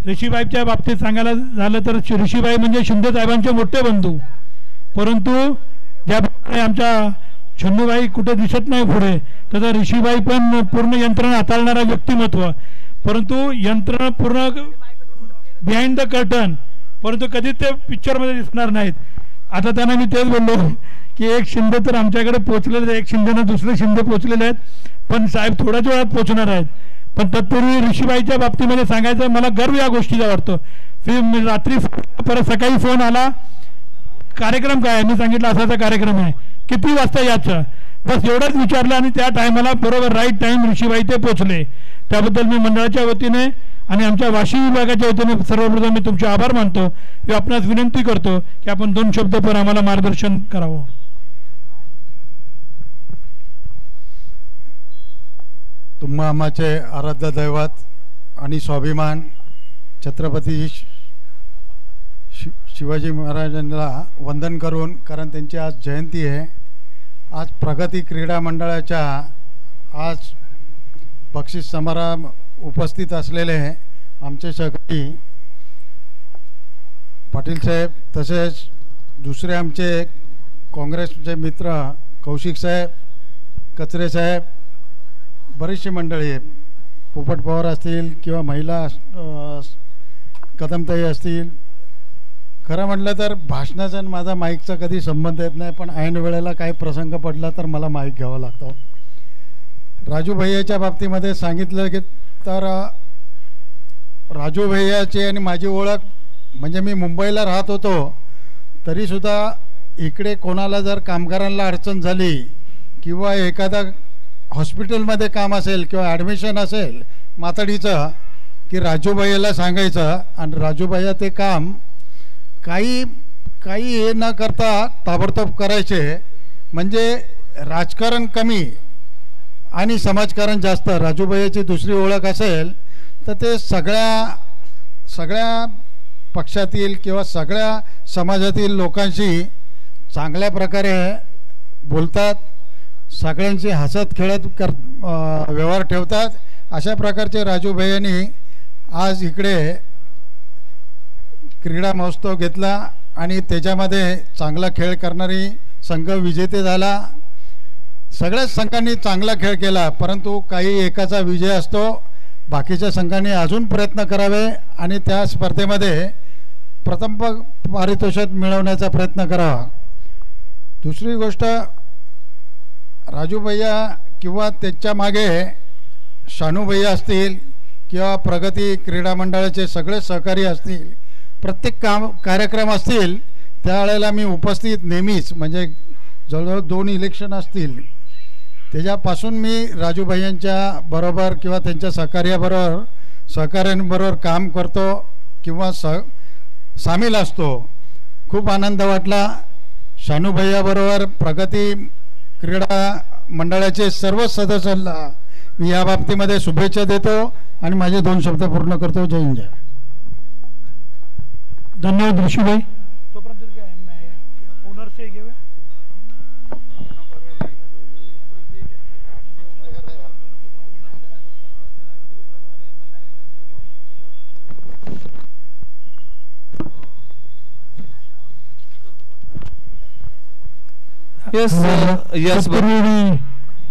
ऋषीबाईच्या बाबतीत सांगायला झालं तर ऋषीबाई म्हणजे शिंदेसाहेबांचे मोठे बंधू. परंतु ज्याप्रमाणे आमच्या छन्नूबाई कुठे दिसत नाही पुढे, तसं ऋषीबाई पण पूर्ण यंत्रणा हाताळणारा व्यक्तिमत्व, परंतु यंत्रणा पूर्ण बिहाइंड द कर्टन, परंतु कधीच ते पिक्चरमध्ये दिसणार नाहीत. आता त्यांना मी तेच बोललो की एक शिंदे तर आमच्याकडे पोचलेले, एक शिंदेनं दुसरे शिंदे पोचलेले आहेत, पण साहेब थोड्याच वेळात पोचणार आहेत. पण तत्पूर्वी ऋषीबाईच्या बाबतीमध्ये सांगायचं मला गर्व या गोष्टीचा वाटतो. रात्री परत सकाळी फोन आला, कार्यक्रम काय आहे, मी सांगितलं असाचा कार्यक्रम आहे, किती वाजता याचं, बस एवढंच विचारलं आणि त्या टायमाला बरोबर राईट टाईम ऋषीबाई ते पोचले. त्याबद्दल मी मंडळाच्या वतीने आणि आमच्या वाशी विभागाच्या वतीने सर्वप्रथम मी तुमचे आभार मानतो. मी आपणास विनंती करतो की आपण 2 शब्द पर आम्हाला मार्गदर्शन करावं. तुम्हा आम्हाचे आराध्य दैवत आणि स्वाभिमान छत्रपती शिवाजी महाराजांना वंदन करून, कारण त्यांची आज जयंती आहे. आज प्रगती क्रीडा मंडळाच्या आज बक्षीस समारंभ उपस्थित असलेले आमचे सहकारी पाटील साहेब, तसेच दुसरे आमचे काँग्रेसचे मित्र कौशिक साहेब, कचरे साहेब, बरीचशी मंडळी आहे, पोपट पवार असतील किंवा महिला कदमताई असतील. खरं म्हटलं तर भाषणाचा आणि माझा माईकचा कधी संबंध येत नाही, पण ऐन वेळेला काही प्रसंग पडला तर मला माईक घ्यावा लागतो. राजू भैयाच्या बाबतीमध्ये सांगितलं की तर राजू भैयाची आणि माझी ओळख म्हणजे मी मुंबईला राहत होतो तरीसुद्धा इकडे कोणाला जर कामगारांना अडचण झाली किंवा एखादा हॉस्पिटलमध्ये काम असेल किंवा ॲडमिशन असेल माताडीचं की राजूभाईला सांगायचं आणि राजूभाईला ते काम काही हे न करता ताबडतोब करायचे. म्हणजे राजकारण कमी आणि समाजकारण जास्त. राजूभाईची दुसरी ओळख असेल तर ते सगळ्या पक्षातील किंवा सगळ्या समाजातील लोकांशी चांगल्या प्रकारे बोलतात, सगळ्यांशी हसत खेळत व्यवहार ठेवतात. अशा प्रकारचे राजूभाईंनी आज इकडे क्रीडा महोत्सव घेतला आणि त्याच्यामध्ये चांगला खेळ करणारी संघ विजेते झाला. सगळ्याच संघांनी चांगला खेळ केला, परंतु काही एकाचा विजय असतो. बाकीच्या संघांनी अजून प्रयत्न करावे आणि त्या स्पर्धेमध्ये प्रथम पारितोषिक मिळवण्याचा प्रयत्न करावा. दुसरी गोष्ट, राजू भैया किंवा त्याच्या मागे शानू भैया असतील किंवा प्रगती क्रीडा मंडळाचे सगळे सहकारी असतील, प्रत्येक कार्यक्रम असतील त्यावेळेला मी उपस्थित नेहमीच. म्हणजे जवळजवळ 2 इलेक्शन असतील त्याच्यापासून मी राजू भैयांच्या बरोबर किंवा त्यांच्या सहकाऱ्यांबरोबर काम करतो किंवा सामील असतो. खूप आनंद वाटला. शानू भैयाबरोबर प्रगती क्रीडा मंडळाचे सर्व सदस्यांना मी या बाबतीमध्ये शुभेच्छा देतो आणि माझे 2 शब्द पूर्ण करतो. जय हिंद. धन्यवाद ऋषीभाई. तोपर्यंत ओनर से घेऊया.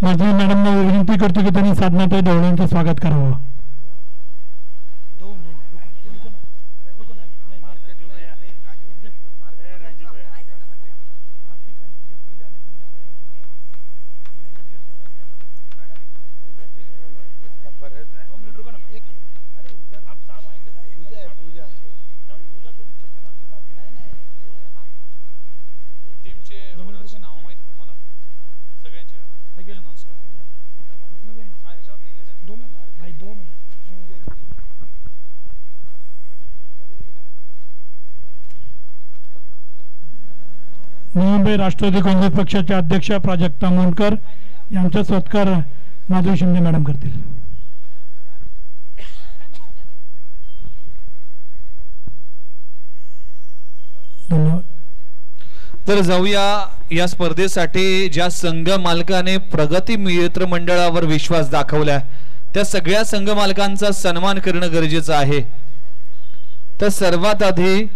माझी मॅडमना विनंती करतो की त्यांनी साधनाताई ढवळेंचं स्वागत करावं. मुंबई राष्ट्रवादी काँग्रेस पक्षाचे अध्यक्ष प्राजक्ता मोंडकर यांचा सत्कार माधवी शिंदे मॅडम करतील. धन्यवाद. तर जाऊया या स्पर्धेसाठी ज्या संघ मालकाने प्रगती मित्र मंडळावर विश्वास दाखवला त्या सगळ्या संघ मालकांचा सन्मान करणं गरजेचं आहे. तर सर्वात आधी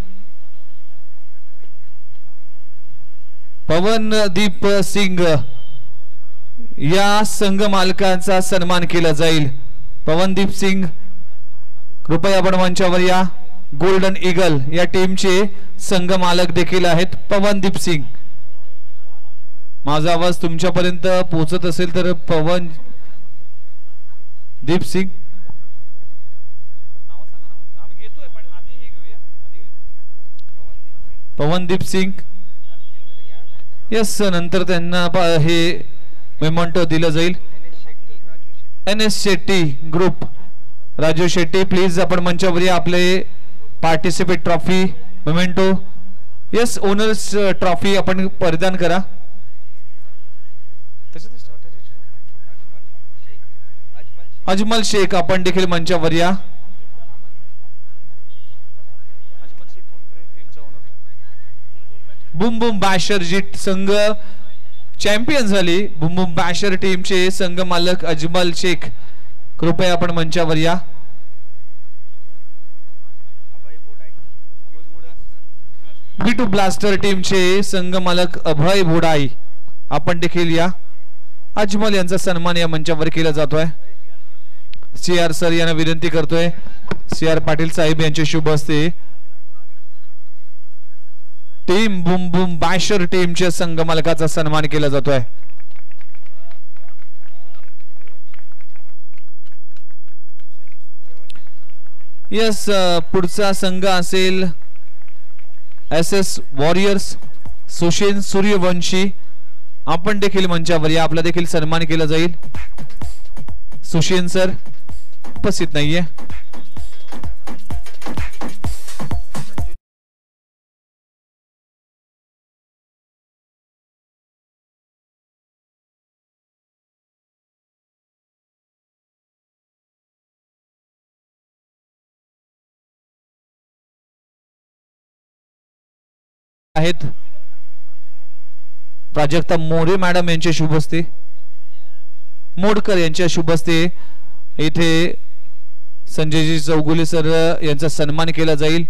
पवनदीप सिंग या संघ मालकांचा सन्मान केला जाईल. पवनदीप सिंग कृपया आपण मंचावर या. गोल्डन ईगल या टीमचे संघ मालक देखील आहेत पवनदीप सिंग. माझा आवाज तुमच्यापर्यंत पोहोचत असेल तर पवनदीप सिंग पवनदीप सिंग यस. नंतर त्यांना हे मेमोंटो दिलं जाईल. NS Shetty group Raju Shetty please आपण मंचावर या. आपले participate trophy memento yes owners trophy आपण परिधान करा. अजमल शेख आपण देखील मंचावर या. बुम बुम बॅशर जी संघ चॅम्पियन झाली. बुम बुम बॅशर टीमचे संघ मालक अजमल शेख कृपया आपण मंचावर या. B2 ब्लास्टर टीमचे संघ मालक अभय बोडाई आपण देखील या. अजमल यांचा सन्मान या मंचावर केला जातोय. CR सर यांना विनंती करतोय. CR पाटील साहेब यांचे शुभ हस्ते टीम बुम बुम बॅशर टीमच्या संघ मालकाचा सन्मान केला जातोय. यस पुढचा संघ असेल SS वॉरियर्स. सुशेन सूर्यवंशी आपण देखील मंचावर या, आपला देखील सन्मान केला जाईल. सुशीन सर उपस्थित नाहीये. आहेत प्राजक्ता मोरे मॅडम यांच्या शुभ हस्ते, मोडकर यांच्या शुभ हस्ते इथे संजयजी चौगुले सर यांचा सन्मान केला जाईल.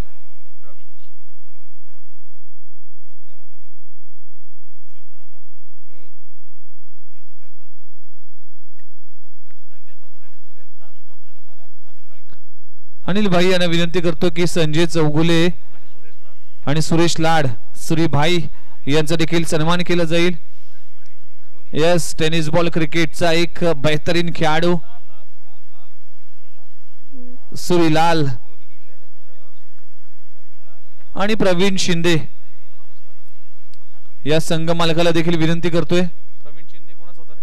अनिल भाई यांना विनंती करतो की संजय चौगुले आणि सुरेश लाड सुरीभाई यांचा देखील सन्मान केला जाईल. यस, टेनिस बॉल क्रिकेटचा एक बेहतरीन खेळाडू सुरीलाल आणि प्रवीण शिंदे या संघ मालकाला देखील विनंती करतोय. प्रवीण शिंदे कोणाचा होता रे?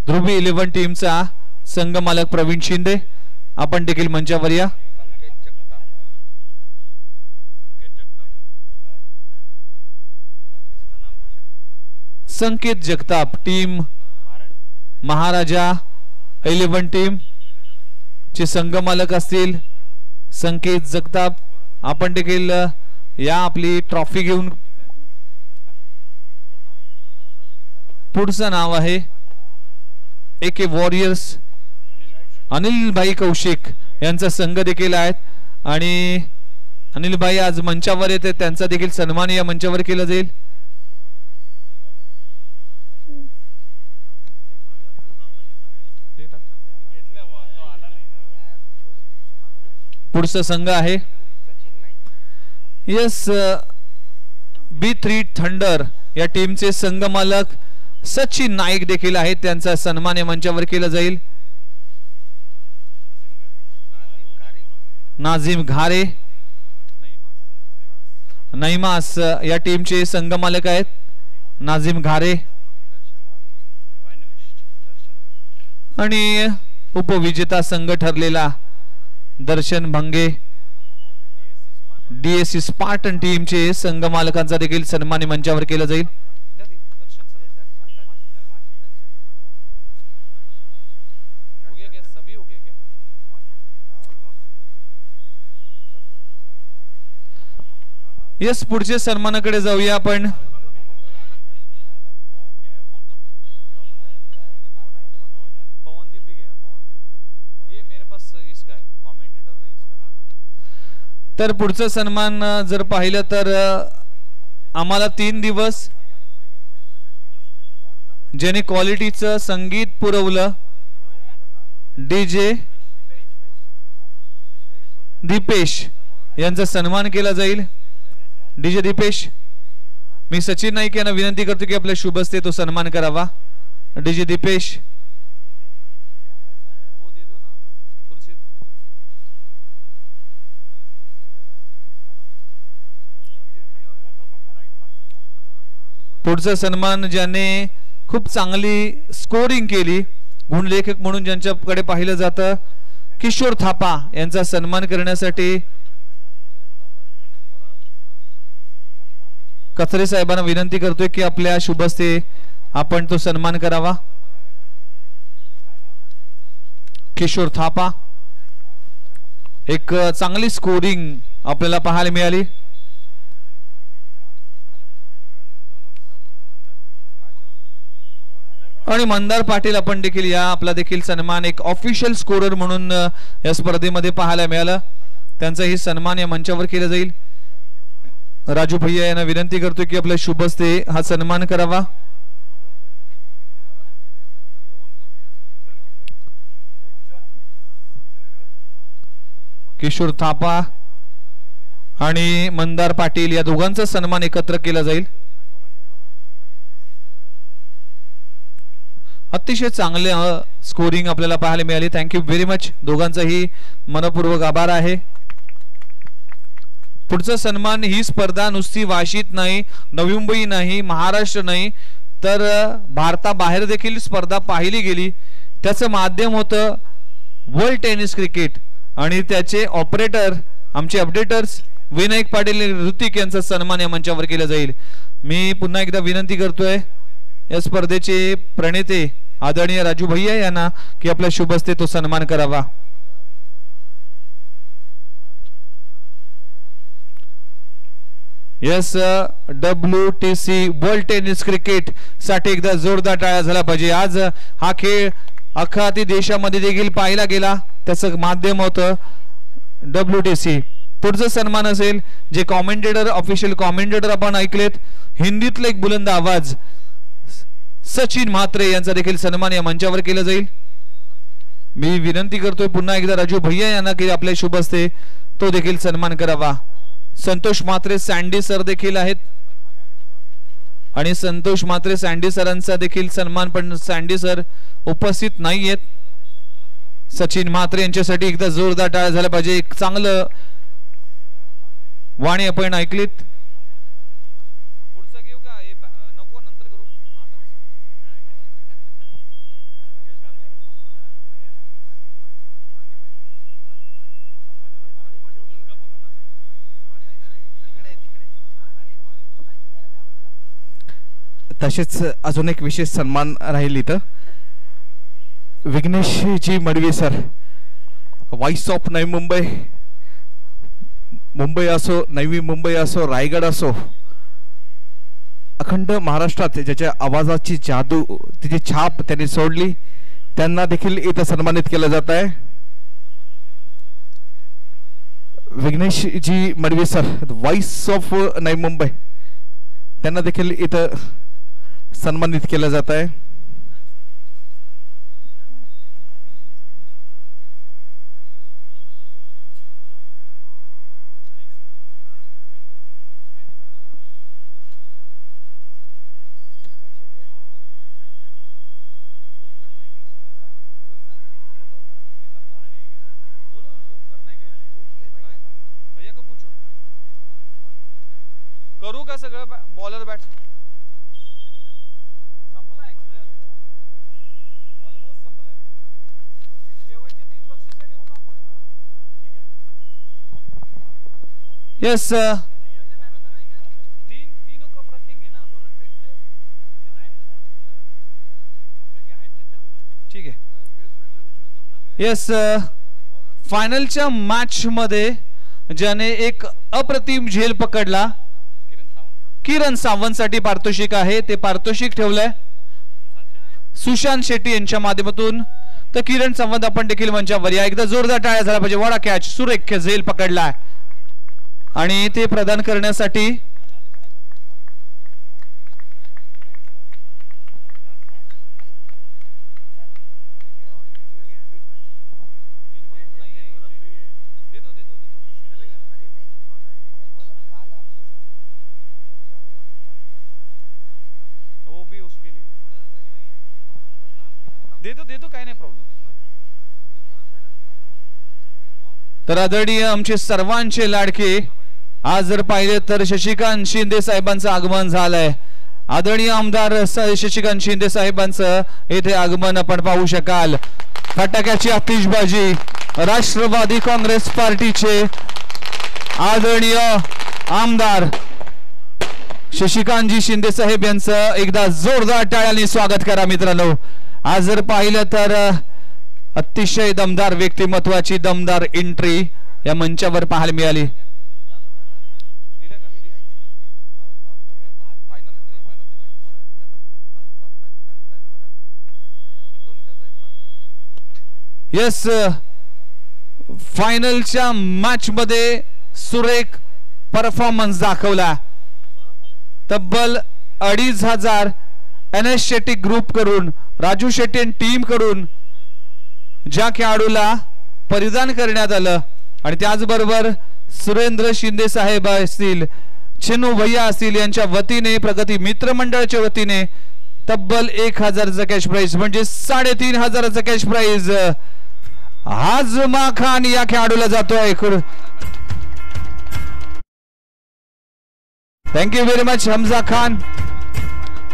ध्रुवी 11 टीमचा संघ मालक प्रवीण शिंदे, आपण देखील मंचावर या. संकेत जगताप टीम महाराजा 11 टीम चे संघ मालक असतील संकेत जगताप, आपण देखील या आपली ट्रॉफी घेऊन. पुढचं नाव आहे AK वॉरियर्स, अनिल भाई कौशिक यांचा संघ देखील आहेत आणि अनिल भाई आज मंचावर येते, त्यांचा देखील सन्मान या मंचावर केला जाईल. पुढचा संघ आहे यस B3 थंडर या टीमचे संघ मालक सचिन नाईक देखील आहेत, त्यांचा सन्मान या मंचावर केला जाईल. नाझीम घारे नईमास या टीमचे संघ मालक आहेत नाझीम घारे आणि उपविजेता संघ ठरलेला दर्शन भंगे DSC स्पार्टन टीमचे संघ मालकांचा देखील सन्मान मंचावर केला जाईल. यस, पुढच्या सन्मानाकडे जाऊया आपण. तर पुढचा सन्मान जर पाहिलं तर आम्हाला 3 दिवस ज्याने क्वालिटीचं संगीत पुरवलं DJ दीपेश यांचा सन्मान केला जाईल. DJ दीपेश, मी सचिन नाईक यांना विनंती करतो की आपल्या शुभ हस्ते तो सन्मान करावा. DJ दीपेश पुढचा सन्मान ज्याने खूप चांगली स्कोरिंग केली, गुणलेखक म्हणून ज्यांच्याकडे पाहिलं जातं, किशोर थापा यांचा सन्मान करण्यासाठी कचरे साहेबांना विनंती करतोय की आपल्या शुभ हस्ते आपण तो सन्मान करावा. किशोर थापा, एक चांगली स्कोरिंग आपल्याला पाहायला मिळाली. आणि मंदार पाटील आपण देखील या आपला देखील सन्मान एक ऑफिशियल स्कोरर म्हणून या स्पर्धेमध्ये पाहायला मिळाला, त्यांचाही सन्मान या मंचावर केला जाईल. राजू भैया यांना विनंती करतो की आपल्या शुभ हस्ते हा सन्मान करावा. किशोर थापा आणि मंदार पाटील या दोघांचा सन्मान एकत्र केला जाईल. अतिशय चांगले स्कोरिंग आपल्याला पाहायला मिळाली. थँक्यू व्हेरी मच, दोघांचाही मनपूर्वक आभार आहे. पुढचा सन्मान ही स्पर्धा नुसती वाशीत नाही, नवी मुंबई नाही, महाराष्ट्र नाही, तर भारताबाहेर देखील स्पर्धा पाहिली गेली. त्याचं माध्यम होतं वर्ल्ड टेनिस क्रिकेट आणि त्याचे ऑपरेटर आमचे अपडेटर्स विनायक पाटील ऋतिक यांचा सन्मान या मंचावर केला जाईल. मी पुन्हा एकदा विनंती करतोय या स्पर्धेचे प्रणेते आदरणीय राजू भैया यांना की आपल्या शुभ हस्ते तो सन्मान करावा. Yes WTC world tennis cricket साठी एकदा जोरदार टाळ्या झाला पाहिजे. आज हा खेळ अख्खा देशामध्ये देखील पाहिला गेला, त्याचं माध्यम होतं WTC. पुढचा सन्मान असेल जे कॉमेंटेटर ऑफिशियल कॉमेंटेटर आपण ऐकलेत, हिंदीतला एक बुलंद आवाज सचिन म्हात्रे यांचा देखील सन्मान या मंचावर केला जाईल. मी विनंती करतोय पुन्हा एकदा राजू भैया यांना की आपल्या शुभ हस्ते तो देखील सन्मान करावा. संतोष म्हात्रे सँडी सर देखील आहेत आणि संतोष म्हात्रे सँडी सरांचा देखील सन्मान, पण सँडी सर उपस्थित नाही आहेत. सचिन म्हात्रे यांच्यासाठी एकदा जोरदार टाळ्या झाला पाहिजे. एक चांगलं वाणी आपण ऐकलीत. पुढचं घेऊ का, नको नंतर करू. तसेच अजून एक विशेष सन्मान राहील इथं. विघ्नेशजी Madavi sir, voice of Navi Mumbai, Mumbai असो, नवी मुंबई असो, रायगड असो, अखंड महाराष्ट्रात ज्याच्या आवाजाची जादू, तिची छाप त्यांनी सोडली, त्यांना देखील इथं सन्मानित केलं जात आहे. विघ्नेशजी Madavi sir, voice of Navi Mumbai, त्यांना देखील इथं सन्मानित केलं जात आहे. करू का सगळं बॉलर बॅट यस तीनों कप रखेंगे ना, ठीक आहे. यस फायनलच्या मॅच मध्ये ज्याने एक अप्रतिम झेल पकडला, किरण सावंत साठी पारितोषिक आहे. ते पारितोषिक ठेवलंय सुशांत शेट्टी यांच्या माध्यमातून. तर किरण सावंत आपण देखील मंचावर या. एकदा जोरदार टाळ्या झाला पाहिजे. वडा कॅच, सुरेख झेल पकडलाय आणि ते प्रदान करण्यासाठी देतो काय नाही प्रॉब्लेम. तर आदरणीय आमचे सर्वांचे लाडके, आज जर पाहिले तर शशिकांत शिंदे साहेबांचं आगमन झालंय. आदरणीय आमदार शशिकांत शिंदे साहेबांचं येथे आगमन आपण पाहू शकाल. फटाक्याची आतिषबाजी, राष्ट्रवादी काँग्रेस पार्टीचे आदरणीय आमदार शशिकांतजी शिंदे साहेब यांचं एकदा जोरदार टाळ्यांनी स्वागत करा मित्रांनो. आज जर पाहिलं तर अतिशय दमदार व्यक्तिमत्वाची दमदार एंट्री या मंचावर पाहायला मिळाली. यस फायनलच्या मॅच मध्ये सुरेख परफॉर्मन्स दाखवला. तब्बल 2500 NS शेट्टी ग्रुप करून, राजू शेट्टी टीम कडून ज्या खेळाडूला परिधान करण्यात आलं आणि त्याचबरोबर सुरेंद्र शिंदे साहेब असतील, चिनू भैया असतील यांच्या वतीने, प्रगती मित्र मंडळाच्या वतीने तब्बल 1000चा कॅश प्राइज म्हणजे 3500चा कॅश प्राइज हाजमा खान या खेळाडूला जातोय. Thank you very much Hamza Khan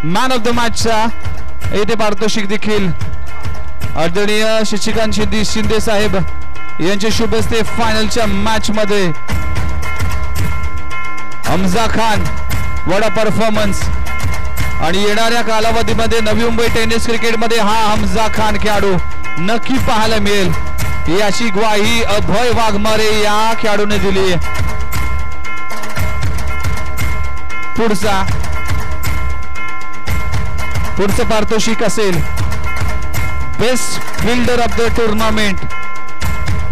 man of the मॅचचा इथे पारितोषिक देखील आदरणीय शशिकांत शिंदे साहेब यांचे शुभ हस्ते फायनलच्या मॅच मध्ये हमजा खान वडा परफॉर्मन्स आणि येणाऱ्या कालावधीमध्ये नवी मुंबई टेनिस क्रिकेटमध्ये हा हमजा खान खेळाडू नक्की पाहायला मिळेल ही अशी ग्वाही अभय वाघमारे या खेळाडूने दिली. पुढचं पारितोषिक असेल best fielder of the tournament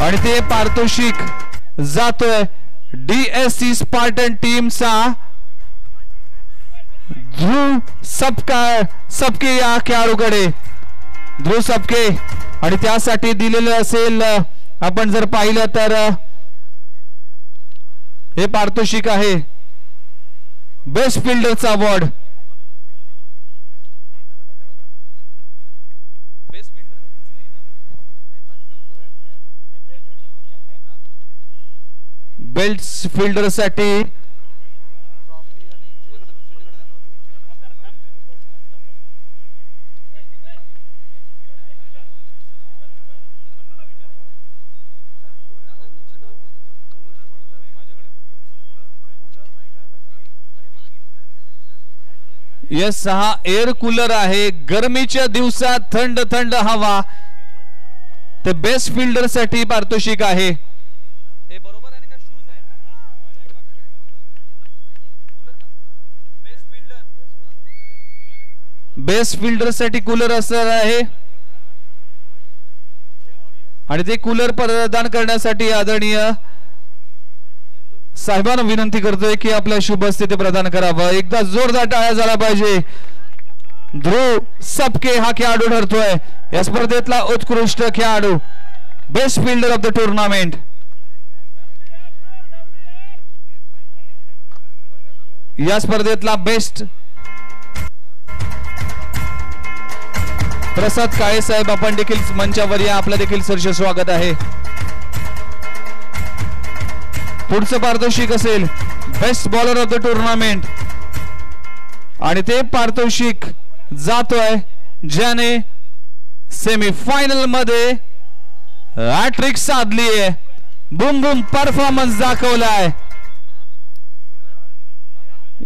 आणि ते पारितोषिक जातोय DSC स्पार्टन टीमचा ध्रुव सपके या खेळाडूकडे. ध्रुव सपके आणि त्यासाठी दिलेलं असेल आपण जर पाहिलं तर हे पारितोषिक आहे बेस्ट फिल्डरचा अवॉर्ड. बेस्ट फिल्डर साठी यस हा एअर कूलर आहे. गरमीच्या दिवसात थंड थंड हवा ते बेस्ट फिल्डर साठी पारितोषिक आहे. हे बरोबर आहे का शूज आहे बेस्ट फिल्डर साठी कूलर असणार आहे आणि ते कूलर प्रदान करण्यासाठी आदरणीय साहेबांना विनंती करतोय की आपल्या शुभ हस्ते ते प्रदान करावं. एकदा जोरदार टाळ्या झाला पाहिजे. ध्रुव सपके हा खेळाडू ठरतोय या स्पर्धेतला उत्कृष्ट खेळाडू best fielder of the tournament. या स्पर्धेतला बेस्ट प्रसाद काळे साहेब आपण देखील मंचावर या. आपलं देखील सरस स्वागत आहे. पुढचं पारितोषिक असेल best bowler of the tournament आणि ते पारितोषिक जातोय ज्याने सेमीफायनल मध्ये हॅट्रिक साधली आहे. बुम बुम परफॉर्मन्स दाखवलाय.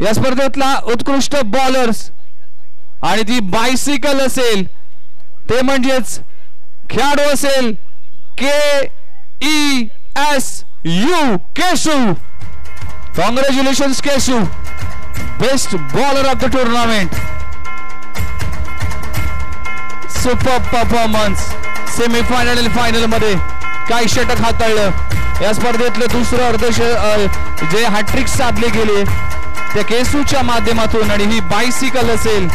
या स्पर्धेतला उत्कृष्ट बॉलर्स आणि ती बायसिकल असेल ते म्हणजेच खेळाडू असेल KESU Keshu. Congratulations Keshu best bowler of the tournament. Super performance semifinal आणि फायनल मध्ये काही षटक हाताळलं. या स्पर्धेतलं दुसरं जे हॅट्रिक साधले गेले त्या केसूच्या माध्यमातून आणि ही बायसिकल असेल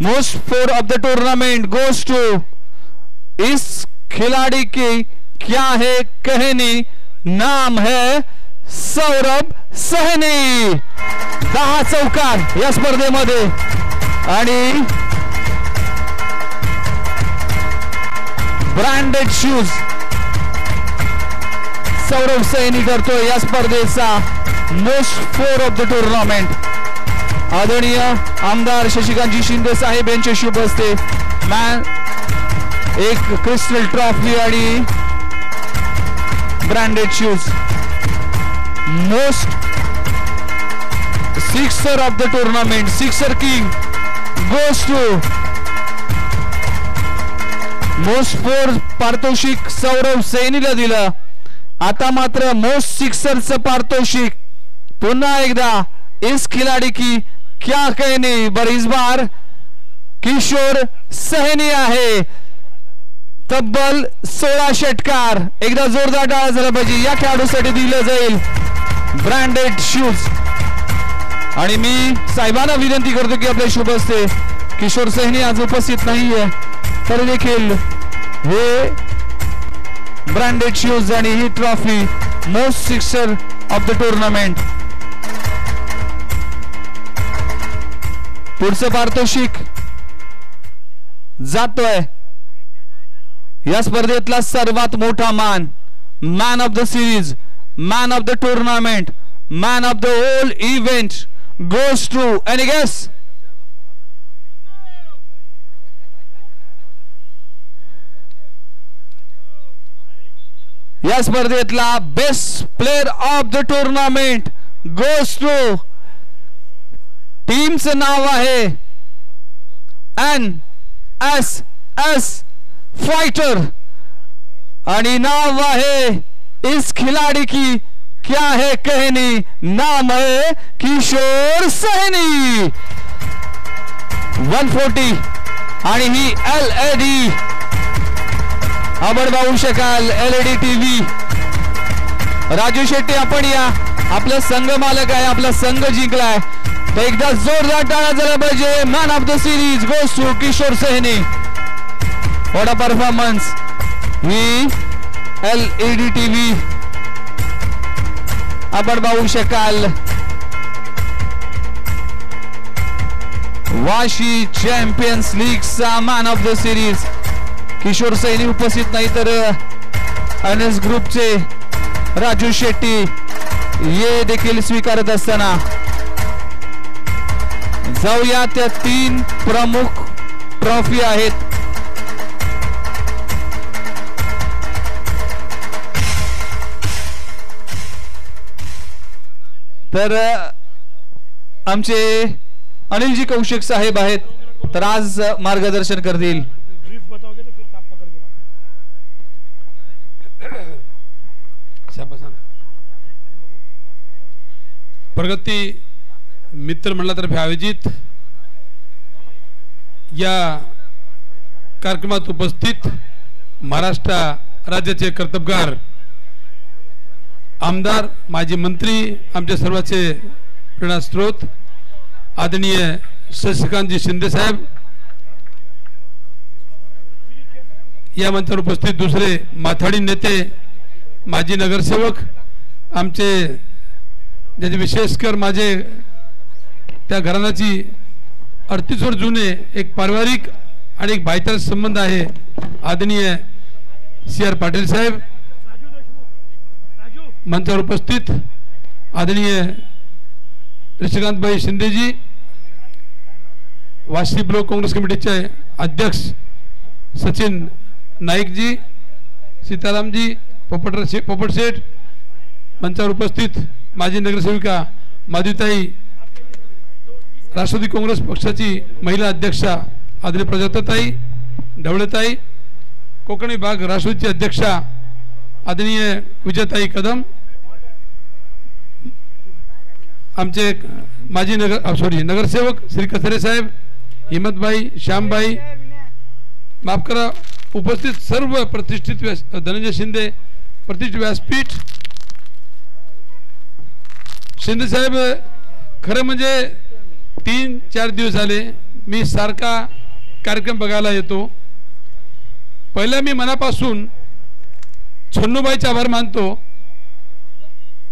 most four of the tournament goes to इस खिलाड़ी की क्या है कहनी, नाम है सौरभ सहनी. 10 चौकार या स्पर्धेमध्ये आणि ब्रँडेड शूज सौरभ सहनी करतोय या स्पर्धेचा most four of the tournament. आदरणीय आमदार शशिकांतजी शिंदे साहेब यांच्या शुभ हस्ते एक क्रिस्टल ट्रॉफी आणि branded shoes. Most sixer of the tournament, sixer king goes to most four पारितोषिक सौरभ सैनीला दिलं. आता मात्र मोस्ट सिक्सरचं पारितोषिक पुन्हा एकदा इस खिलाड़ी की क्या कहनी, पर इस बार किशोर सहनी आहे. तब्बल 16 षटकार. एकदा जोरदार टाळ्या झाला पाहिजे या खेळाडूसाठी दिलं जाईल ब्रँडेड शूज. आणि मी साहेबांना विनंती करतो की आपल्या शुभ हस्ते किशोर सहनी आज उपस्थित नाहीये तर देखील हे ब्रँडेड शूज आणि ही trophy most sixer of the tournament. पुढचं पारितोषिक जातोय या स्पर्धेतला सर्वात मोठा मान, man of the series, man of the tournament, man of the whole event goes to any guess. या स्पर्धेतला best player of the tournament goes to, टीमचं नाव आहे NSS फाइटर आणि नाव आहे इस खिलाड़ी की क्या है कहनी, नाम है किशोर सहनी. 140 आणि ही LED आपण पाहू शकाल LED TV. राजू शेट्टी आपण या, आपला संघ मालक आहे, आपला संघ जिंकलाय तर एकदा जोरदार टाळ्या झाला पाहिजे. Man of the series goes to Kishor Sahni. What a performance. ही LED TV आपण पाहू शकाल. वाशी चॅम्पियन्स लीगचा man of the series Kishor Sahni उपस्थित नाही तर NS ग्रुपचे राजू शेट्टी हे देखील स्वीकारत असताना जाऊया त्या 3 प्रमुख ट्रॉफी आहेत. तर आमचे अनिलजी कौशिक साहेब आहेत तर आज मार्गदर्शन करतील. प्रगती मित्र मंडळातर्फे आयोजित या कार्यक्रमात उपस्थित महाराष्ट्र राज्याचे कर्तबगार आमदार, माजी मंत्री, आमचे सर्वांचे प्रेरणास्रोत आदरणीय शशिकांतजी शिंदे साहेब, या मंचावर उपस्थित दुसरे माथाडी नेते, माजी नगरसेवक, आमचे ज्याचे विशेषकर माझे त्या घराण्याची 38 वर्ष जुने एक पारिवारिक आणि एक भाईचारा संबंध आहे आदरणीय CR पाटील साहेब, मंचावर उपस्थित आदरणीय ऋषिकांतभाई शिंदेजी, वाशी ब्लॉक काँग्रेस कमिटीचे अध्यक्ष सचिन नाईकजी, सीतारामजी, पोपट शेठ, मंचावर उपस्थित माजी नगरसेविका माधुताई, राष्ट्रवादी काँग्रेस पक्षाची महिला अध्यक्षा आदरणीय प्रजाताई ढवळेताई, कोकण विभाग राष्ट्रवादीची अध्यक्षा आदरणीय विजयताई कदम, आमचे माजी नगरसेवक श्री कचरे साहेब, हिम्मतबाई, श्यामबाई, माफ करा, उपस्थित सर्व प्रतिष्ठित धनंजय शिंदे प्रतिष्ठित व्यासपीठ. शिंदे साहेब खरं म्हणजे 3-4 दिवस झाले मी सारखा कार्यक्रम बघायला येतो. पहिला मी मनापासून छन्नूबाईचा आभार मानतो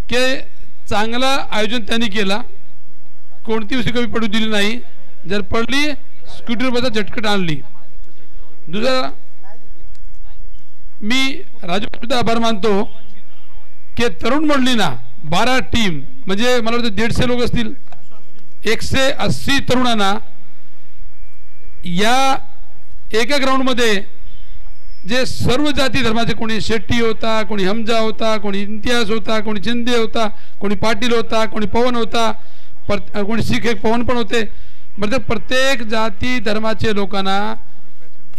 की चांगला आयोजन त्यांनी केला. कोणती गोष्ट कमी पडू दिली नाही. जर पडली स्कूटरवरचा झटकट आणली. दुसरा मी राजूचा आभार मानतो की तरुण मंडळींना 12 टीम म्हणजे मला वाटतं 150 लोक असतील, 180 तरुणांना या एका ग्राउंडमध्ये जे सर्व जाती धर्माचे, कोणी शेट्टी होता, कोणी हमजा होता, कोणी इम्तियाज होता, कोणी चिंदे होता, कोणी पाटील होता, कोणी पवन होता, कोणी शीख एक पवन पण होते. म्हणजे प्रत्येक जाती धर्माचे लोकांना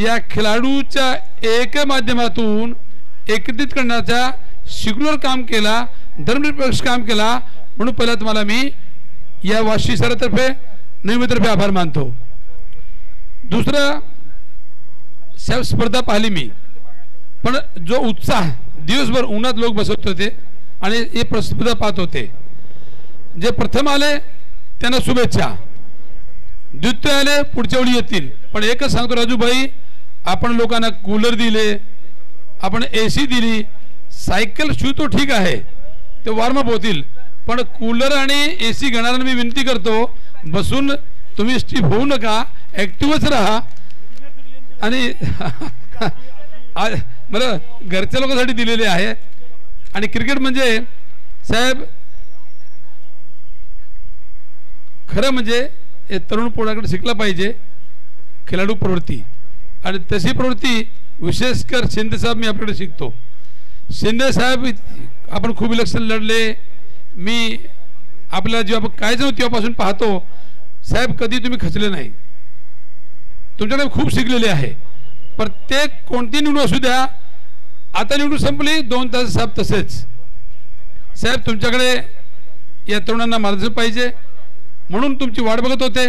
या खेळाडूच्या एक माध्यमातून एकत्रित करण्याचा शिग्युलर काम केला, धर्मनिरपेक्ष काम केला. म्हणून पहिला तुम्हाला मी या वाशी शहरातर्फे नेहमीतर्फे आभार मानतो. दुसरं साहेब स्पर्धा पाहिली मी, पण जो उत्साह दिवसभर उन्हात लोक बसवत होते आणि हे स्पर्धा पाहत होते. जे प्रथम आले त्यांना शुभेच्छा, द्वितीय आले पुढच्या वेळी येतील. पण एकच सांगतो राजूभाई, आपण लोकांना कूलर दिले, आपण AC दिली, सायकल शू तो ठीक आहे ते वॉर्मअप होतील, पण कूलर आणि AC घेणाऱ्यांना मी विनंती करतो बसून तुम्ही स्टिफ होऊ नका, ॲक्टिव्हच राहा. आणि मला घरच्या लोकांसाठी दिलेले आहे. आणि क्रिकेट म्हणजे साहेब खरं म्हणजे हे तरुण पोराकडे शिकला पाहिजे खेळाडू प्रवृत्ती. आणि तशी प्रवृत्ती विशेषकर शिंदे साहेब मी आपल्याकडे शिकतो. शिंदे साहेब आपण खूप इलेक्शन लढले, मी आपल्याला जेव्हा काय जाऊ तेव्हापासून पाहतो साहेब कधी तुम्ही खचले नाही, तुमच्याकडे खूप शिकलेले आहे. प्रत्येक कोणती निवडणूक असू द्या, आता निवडणूक संपली 2 तास साहेब तसेच. साहेब तुमच्याकडे या तरुणांना मार्गदर्शन पाहिजे म्हणून तुमची वाट बघत होते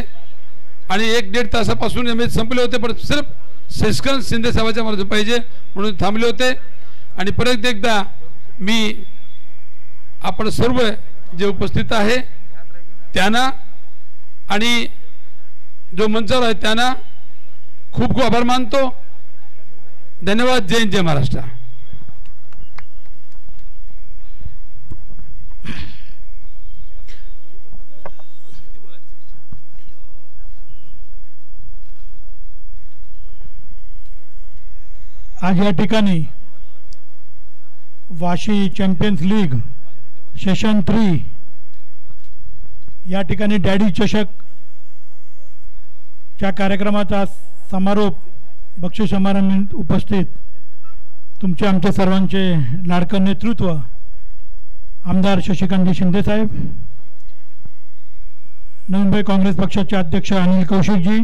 आणि 1-1.5 तासापासून मॅच संपले होते, पण सिर्फ शशिकांत शिंदे साहेबांच्या मार्गदर्शन पाहिजे म्हणून थांबले होते. आणि परत एकदा मी आपण सर्व जे उपस्थित आहे त्यांना आणि जो मंचावर आहे त्यांना खूप खूप आभार मानतो. धन्यवाद. जय हिंद, जय महाराष्ट्र. आज या ठिकाणी वाशी चॅम्पियन्स लीग सेशन 3 या ठिकाणी डॅडी चषक च्या कार्यक्रमाचा समारोप बक्षीस समारंभ उपस्थित तुमचे आमच्या सर्वांचे लाडकं नेतृत्व आमदार शशिकांत शिंदे साहेब, नवी मुंबई काँग्रेस पक्षाचे अध्यक्ष अनिल कौशिकजी,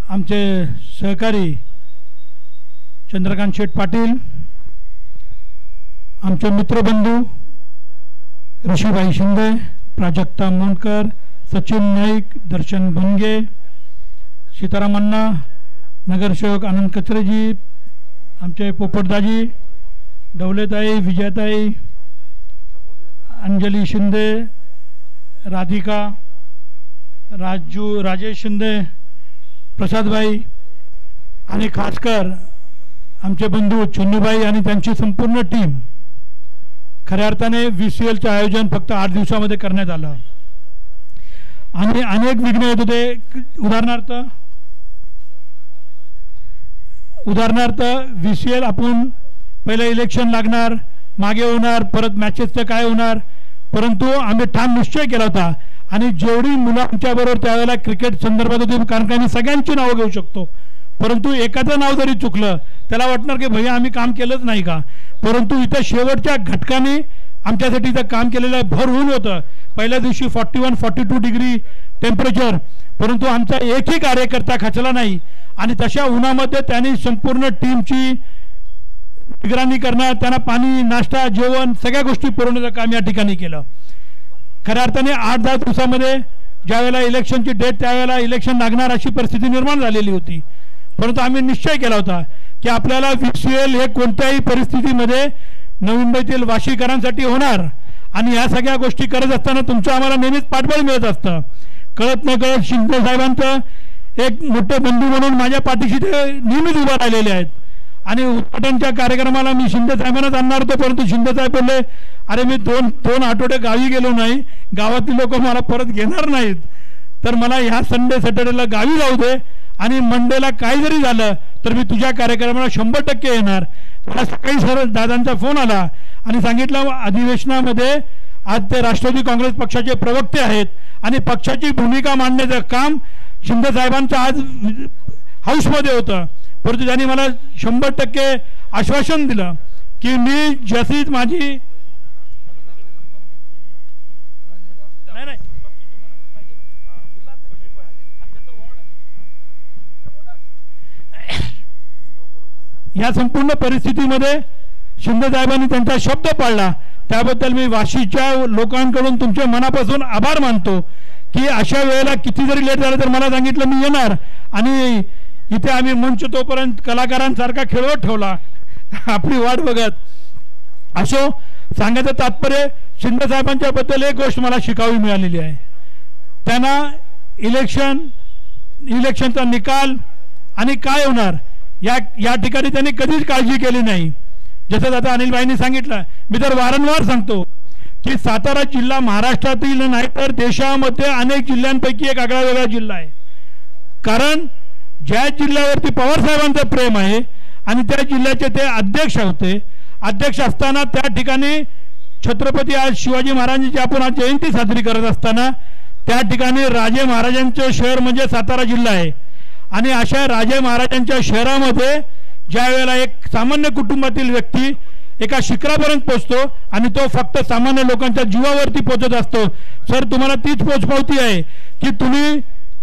आमचे सहकारी चंद्रकांत शेठ पाटील, आमचे मित्रबंधू ऋषीबाई शिंदे, प्राजक्ता मोंडकर, सचिन नाईक, दर्शन भंगे, सीताराम अण्णा, नगरसेवक आनंद कचरेजी, आमचे पोपटदाजी, डवलेताई, विजयताई, अंजली शिंदे, राधिका, राजेश शिंदे, प्रसादभाई आणि खासकर आमचे बंधू छन्नूबाई आणि त्यांची संपूर्ण टीम. खऱ्या अर्थाने VCLचं आयोजन फक्त 8 दिवसामध्ये करण्यात आलं आणि अनेक विघ्न येत होते. उदाहरणार्थ VCL आपण पहिलं इलेक्शन लागणार, मागे होणार, परत मॅचेसचं काय होणार, परंतु आम्ही ठाम निश्चय केला होता आणि जेवढी मुलं आमच्याबरोबर त्यावेळेला क्रिकेट संदर्भात होती, कारण का आम्ही सगळ्यांची नावं घेऊ शकतो, परंतु एकाचं नाव जरी चुकलं त्याला वाटणार की भैया आम्ही काम केलंच नाही का. परंतु इथं शेवटच्या घटकाने आमच्यासाठी इथं काम केलेलं भर ऊन होतं. पहिल्या दिवशी 41-42 डिग्री टेम्परेचर, परंतु आमचा एकही कार्यकर्ता खचला नाही आणि तशा उन्हामध्ये त्यांनी संपूर्ण टीमची निगराणी करणार, त्यांना पाणी, नाश्ता, जेवण सगळ्या गोष्टी पुरवण्याचं काम या ठिकाणी केलं. खऱ्या अर्थाने 8-10 दिवसामध्ये ज्यावेळेला इलेक्शनची डेट त्यावेळेला इलेक्शन लागणार अशी परिस्थिती निर्माण झालेली होती. परंतु आम्ही निश्चय केला होता की आपल्याला VCL हे कोणत्याही परिस्थितीमध्ये नवी मुंबईतील वाशीकरांसाठी होणार आणि या सगळ्या गोष्टी करत असताना तुमचं आम्हाला नेहमीच पाठबळ मिळत असतं. कळत न कळत शिंदे साहेबांचं एक मोठे बंधू म्हणून माझ्या पाठीशी ते नेहमीच उभं राहिलेले आहेत. आणि उद्घाटनच्या कार्यक्रमाला मी शिंदे साहेबांनाच आणणार होतो, परंतु शिंदे साहेब बोलले अरे मी दोन आठवडे गावी गेलो नाही, गावातील लोक मला परत घेणार नाहीत, तर मला ह्या संडे सॅटर्डेला गावी जाऊ दे आणि मंडेला काही जरी झालं तर मी तुझ्या कार्यक्रमाला 100% येणार. मला सकाळी सर दादांचा फोन आला आणि सांगितलं अधिवेशनामध्ये आज ते राष्ट्रवादी काँग्रेस पक्षाचे प्रवक्ते आहेत आणि पक्षाची भूमिका मांडण्याचं काम शिंदे साहेबांचं आज हाऊसमध्ये होतं. परंतु त्यांनी मला 100% आश्वासन दिलं की मी जशीच माझी नाही या संपूर्ण परिस्थितीमध्ये शिंदे साहेबांनी त्यांचा शब्द पाळला, त्याबद्दल मी वाशीच्या लोकांकडून तुमच्या मनापासून आभार मानतो की अशा वेळेला किती जरी लेट झालं तर मला सांगितलं मी येणार आणि इथे आम्ही मंच तोपर्यंत कलाकारांसारखा खेळवत ठेवला आपली वाट बघत. असो सांगायचं तात्पर्य शिंदे साहेबांच्या बद्दल एक गोष्ट मला शिकावी मिळालेली आहे. त्यांना इलेक्शनचा निकाल आणि काय होणार या ठिकाणी त्यांनी कधीच काळजी केली नाही. जसं आता अनिलभाईंनी सांगितलं, मी तर वारंवार सांगतो की सातारा जिल्हा महाराष्ट्रातील नाही तर देशामध्ये अनेक जिल्ह्यांपैकी एक आगळा वेगळा जिल्हा आहे. कारण ज्या जिल्ह्यावरती पवार साहेबांचं प्रेम आहे आणि त्या जिल्ह्याचे ते अध्यक्ष होते, अध्यक्ष असताना त्या ठिकाणी छत्रपती आज शिवाजी महाराजांची आपण आज जयंती साजरी करत असताना त्या ठिकाणी राजे महाराजांचं शहर म्हणजे सातारा जिल्हा आहे. आणि अशा राजे महाराजांच्या शहरामध्ये ज्या वेळेला एक सामान्य कुटुंबातील व्यक्ती एका शिखरापर्यंत पोहोचतो आणि तो फक्त सामान्य लोकांच्या जीवावरती पोहोचत असतो. सर तुम्हाला तीच पोचपावती आहे की तुम्ही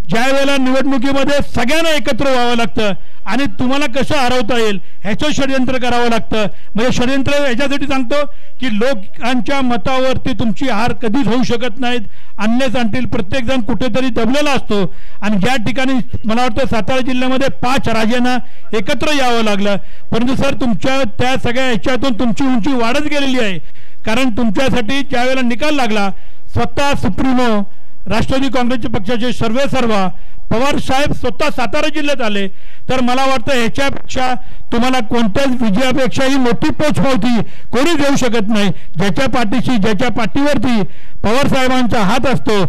ज्या वेळेला निवडणुकीमध्ये सगळ्यांना एकत्र व्हावं लागतं आणि तुम्हाला कसं हरवता येईल ह्याचं षडयंत्र करावं लागतं. म्हणजे षडयंत्र ह्याच्यासाठी सांगतो की लोकांच्या मतावरती तुमची हार कधीच होऊ शकत नाहीत. आणलेच आणतील, प्रत्येकजण कुठेतरी दबलेला असतो. आणि ज्या ठिकाणी मला वाटतं सातारा जिल्ह्यामध्ये 5 राजांना एकत्र यावं लागलं, परंतु सर तुमच्या त्या सगळ्या ह्याच्यातून तुमची उंची वाढत गेलेली आहे. कारण तुमच्यासाठी ज्या वेळेला निकाल लागला स्वतः सुप्रीमो राष्ट्रवादी काँग्रेसचे पक्षाचे सर्वेसर्वा पवार साहेब स्वतः सातारा जिल्ह्यात आले, तर मला वाटतं ह्याच्यापेक्षा तुम्हाला कोणत्याच विजयापेक्षाही मोठी पोचपावती कोणी देऊ शकत नाही. ज्याच्या पाठीशी ज्याच्या पाठीवरती पवार साहेबांचा हात असतो.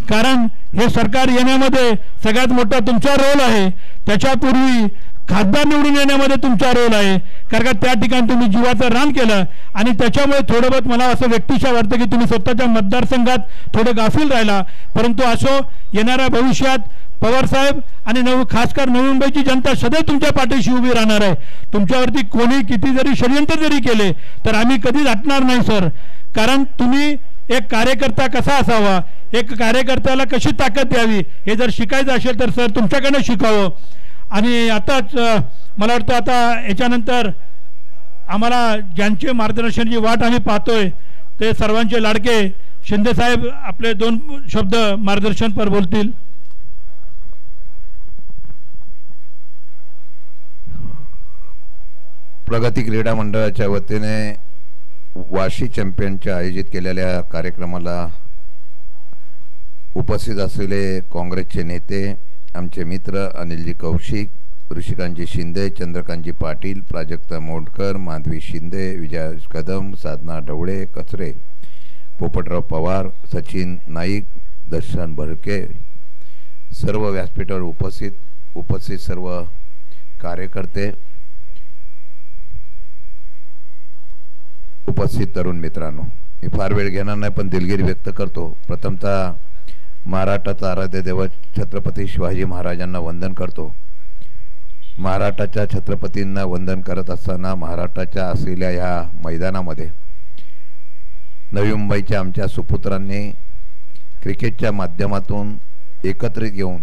कारण हे सरकार येण्यामध्ये सगळ्यात मोठा तुमचा रोल आहे, त्याच्यापूर्वी खासदार निवडून येण्यामध्ये तुमचा रोल आहे. कारण का त्या ठिकाणी तुम्ही जीवाचं रान केलं आणि त्याच्यामुळे थोडं बहुत मला असं व्यक्तिशः वाटतं की तुम्ही स्वतःच्या मतदारसंघात थोडं गाफील राहिला. परंतु असो येणाऱ्या भविष्यात पवार साहेब आणि खासकर नवी मुंबईची जनता सदैव तुमच्या पाठीशी उभी राहणार आहे. तुमच्यावरती कोणी किती जरी षडयंत्र जरी केले तर आम्ही कधीच हटणार नाही सर. कारण तुम्ही एक कार्यकर्ता कसा असावा, एक कार्यकर्त्याला कशी ताकद द्यावी हे जर शिकायचं असेल तर सर तुमच्याकडनं शिकावं. आणि आताच मला वाटतं आता याच्यानंतर आम्हाला ज्यांचे मार्गदर्शनाची वाट आम्ही पाहतोय ते सर्वांचे लाडके शिंदे साहेब आपले 2 शब्द मार्गदर्शनपर बोलतील. प्रगती क्रीडा मंडळाच्या वतीने वाशी चॅम्पियनच्या आयोजित केलेल्या कार्यक्रमाला उपस्थित असलेले काँग्रेसचे नेते आमचे मित्र अनिलजी कौशिक, ऋषिकांतजी शिंदे, चंद्रकांतजी पाटील, प्राजक्ता मोडकर, माधवी शिंदे, विजय कदम, साधना ढवळे कचरे, पोपटराव पवार, सचिन नाईक, दर्शन भरके, सर्व व्यासपीठावर उपस्थित सर्व कार्यकर्ते, उपस्थित तरुण मित्रांनो, मी फार वेळ घेणार नाही पण दिलगिरी व्यक्त करतो. प्रथमतः महाराष्ट्राचा आराध्य दैवत छत्रपती शिवाजी महाराजांना वंदन करतो. महाराष्ट्राच्या छत्रपतींना वंदन करत असताना महाराष्ट्राच्या असलेल्या ह्या मैदानामध्ये नवी मुंबईच्या आमच्या सुपुत्रांनी क्रिकेटच्या माध्यमातून एकत्रित येऊन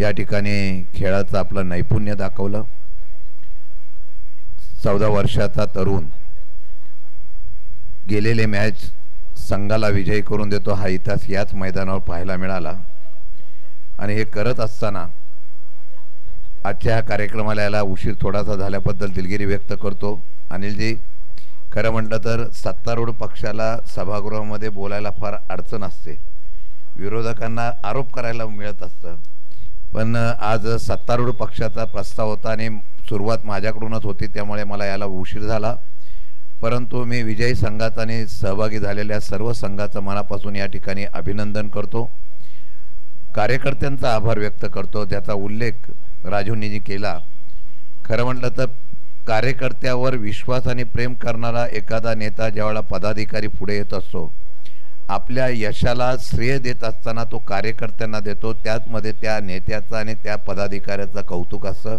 या ठिकाणी खेळाचं आपलं नैपुण्य दाखवलं. 14 वर्षाचा तरुण गेलेले मॅच संघाला विजयी करून देतो हा इतिहास याच मैदानावर पाहायला मिळाला. आणि हे करत असताना आजच्या कार्यक्रमाला याला उशीर थोडासा झाल्याबद्दल दिलगिरी व्यक्त करतो. अनिलजी खरं म्हटलं तर सत्तारूढ पक्षाला सभागृहामध्ये बोलायला फार अडचण असते, विरोधकांना आरोप करायला मिळत असतं, पण आज सत्तारूढ पक्षाचा प्रस्ताव होता आणि सुरुवात माझ्याकडूनच होती, त्यामुळे मला याला उशीर झाला. परंतु मी विजयी संघात आणि सहभागी झालेल्या सर्व संघाचं मनापासून या ठिकाणी अभिनंदन करतो, कार्यकर्त्यांचा आभार व्यक्त करतो, त्याचा उल्लेख राजूंनी केला. खरं म्हटलं तर कार्यकर्त्यावर विश्वास आणि प्रेम करणारा एखादा नेता ज्यावेळेला पदाधिकारी पुढे येत असतो, आपल्या यशाला श्रेय देत असताना तो कार्यकर्त्यांना देतो, त्यामध्ये त्या नेत्याचं आणि त्या पदाधिकाऱ्याचं कौतुक असतं.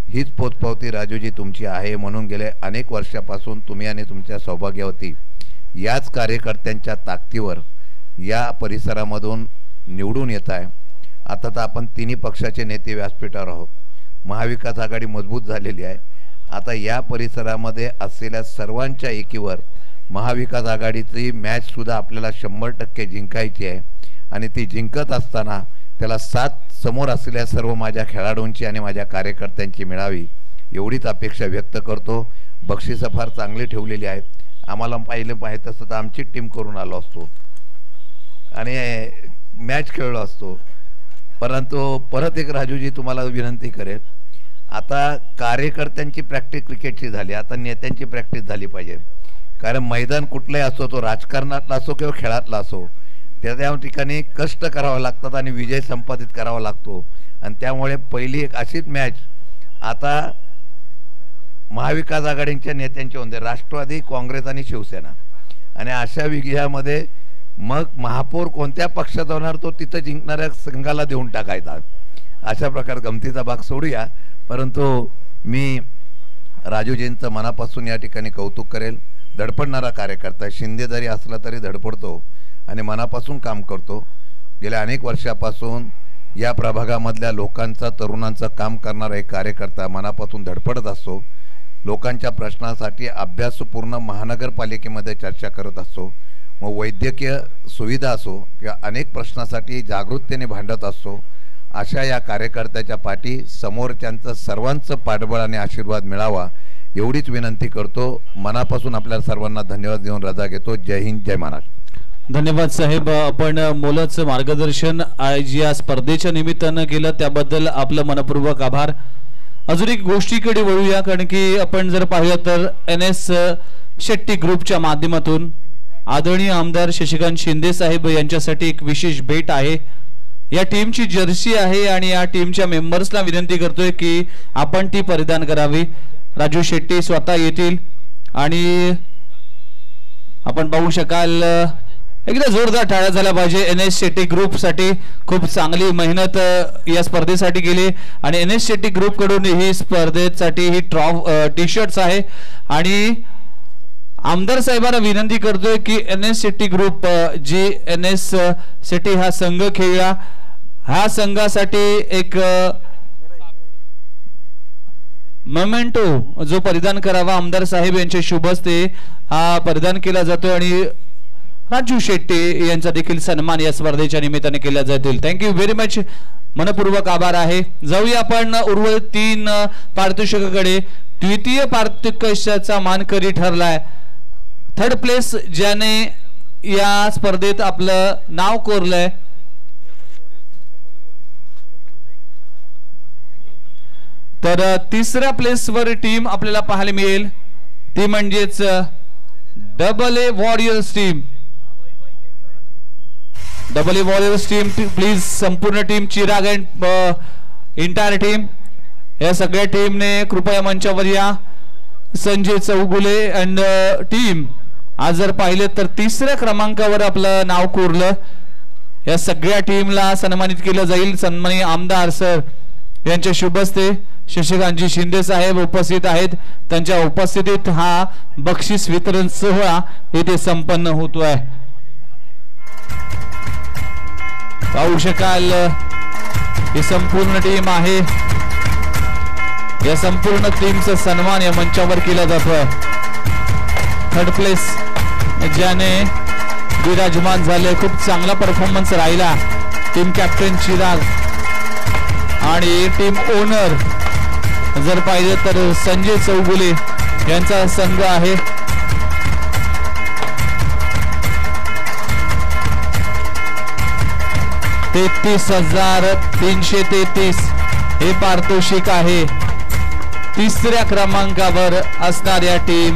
हीच पोचपावती राजूजी तुमची आहे, म्हणून गेले अनेक वर्षापासून तुम्ही आणि तुमच्या सौभाग्यवती याच कार्यकर्त्यांच्या ताकदीवर या परिसरामधून निवडून येत आहे. आता तर आपण तिन्ही पक्षाचे नेते व्यासपीठावर आहोत, महाविकास आघाडी मजबूत झालेली आहे. आता या परिसरामध्ये असलेल्या सर्वांच्या एकीवर महाविकास आघाडीची मॅचसुद्धा आपल्याला 100% जिंकायची आहे आणि ती जिंकत असताना त्याला साथ समोर असलेल्या सर्व माझ्या खेळाडूंची आणि माझ्या कार्यकर्त्यांची मिळावी एवढीच अपेक्षा व्यक्त करतो. बक्षिसं फार चांगली ठेवलेली आहेत, आम्हाला पाहिजे असतं तर आमची टीम करून आलो असतो आणि मॅच खेळलो असतो. परंतु परत एक राजूजी तुम्हाला विनंती करेल, आता कार्यकर्त्यांची प्रॅक्टिस क्रिकेटची झाली, आता नेत्यांची प्रॅक्टिस झाली पाहिजे. कारण मैदान कुठलंही असो, तो राजकारणातला असो किंवा खेळातला असो, त्या ठिकाणी कष्ट करावं लागतात आणि विजय संपादित करावा लागतो. आणि त्यामुळे पहिली एक अशीच मॅच आता महाविकास आघाडीच्या नेत्यांची होते, राष्ट्रवादी, काँग्रेस आणि शिवसेना, आणि अशा विजयामध्ये मग महापौर कोणत्या पक्षात होणार तो तिथं जिंकणाऱ्या संघाला देऊन टाकायचा. अशा प्रकारे गमतीचा भाग सोडूया. परंतु मी राजूजींचं मनापासून या ठिकाणी कौतुक करेल. धडपडणारा कार्यकर्ता, शिंदे जरी असला तरी धडपडतो आणि मनापासून काम करतो. गेल्या अनेक वर्षापासून या प्रभागामधल्या लोकांचा, तरुणांचं काम करणारा एक कार्यकर्ता मनापासून धडपडत असतो. लोकांच्या प्रश्नासाठी अभ्यासपूर्ण महानगरपालिकेमध्ये चर्चा करत असतो. मग वैद्यकीय सुविधा असो किंवा अनेक प्रश्नासाठी जागृततेने भांडत असतो. अशा या कार्यकर्त्याच्या पाठी समोरच्यांचं सर्वांचं पाठबळ आणि आशीर्वाद मिळावा एवढीच विनंती करतो. मनापासून आपल्या सर्वांना धन्यवाद देऊन रजा घेतो. जय हिंद, जय महाराष्ट्र. धन्यवाद साहेब. आपण मोलाचं मार्गदर्शन आज या स्पर्धेच्या निमित्तानं केलं, त्याबद्दल आपलं मनपूर्वक आभार. अजून एक गोष्टीकडे वळूया, कारण की आपण जर पाहिलं तर NS शेट्टी ग्रुपच्या माध्यमातून आदरणीय आमदार शशिकांत शिंदे साहेब यांच्यासाठी एक विशेष भेट आहे. या टीमची जर्सी आहे आणि या टीमच्या मेंबर्सला विनंती करतोय की आपण ती परिधान करावी. राजू शेट्टी स्वतः येतील आणि आपण पाहू शकाल, एकदा जोरदार टाळ्या झाल्या पाहिजे. NS शेट्टी ग्रुप साठी खूप चांगली मेहनत या स्पर्धेसाठी केली आणि NS शेट्टी ग्रुप कडून ही स्पर्धेसाठी ही टी शर्ट्स आहे. आणि आमदार साहेबांना विनंती करतोय की NS शेट्टी ग्रुप, जी NS शेट्टी हा संघ खेळला, ह्या संघासाठी एक मोमेंटो जो परिधान करावा, आमदार साहेब यांच्या शुभ हस्ते हा परिधान केला जातो आणि राजू शेट्टी यांचा देखील सन्मान या स्पर्धेच्या निमित्ताने केला जातील. थँक्यू व्हेरी मच, मनपूर्वक आभार आहे. जाऊया आपण उर्वरित 3 पारितोषिकाकडे. द्वितीय पारितोषिकाचा मानकरी ठरलाय, थर्ड प्लेस ज्याने या स्पर्धेत आपलं नाव कोरलंय, तर तिसऱ्या प्लेसवर टीम आपल्याला पाहायला मिळेल, ती म्हणजेच AA warriors team. AA warriors team, please संपूर्ण टीम, चिराग अँड एंटायर टीम, या सगळ्या टीमने कृपया मंचावर या. संजय चौगुले अँड टीम आज जर पाहिले तर तिसऱ्या क्रमांकावर आपलं नाव कोरलं. या सगळ्या टीमला सन्मानित केलं जाईल. सन्माननीय आमदार सर यांच्या शुभ हस्ते शशिकांतजी शिंदे साहेब उपस्थित आहेत. त्यांच्या उपस्थितीत हा बक्षीस वितरण सोहळा येथे संपन्न होतोय. पाहू शकाल ही संपूर्ण टीम आहे. या संपूर्ण टीमचा सन्मान या मंचावर केला जातोय. थर्ड प्लेस ज्याने विराजमान झाले, खूप चांगला परफॉर्मन्स राहिला टीम कॅप्टन चिराग आणि टीम ओनर जर पाहिजे तर संजय चौगुले यांचा संघ आहे. 33,333 हे पारितोषिक आहे तिसऱ्या क्रमांकावर असणाऱ्या टीम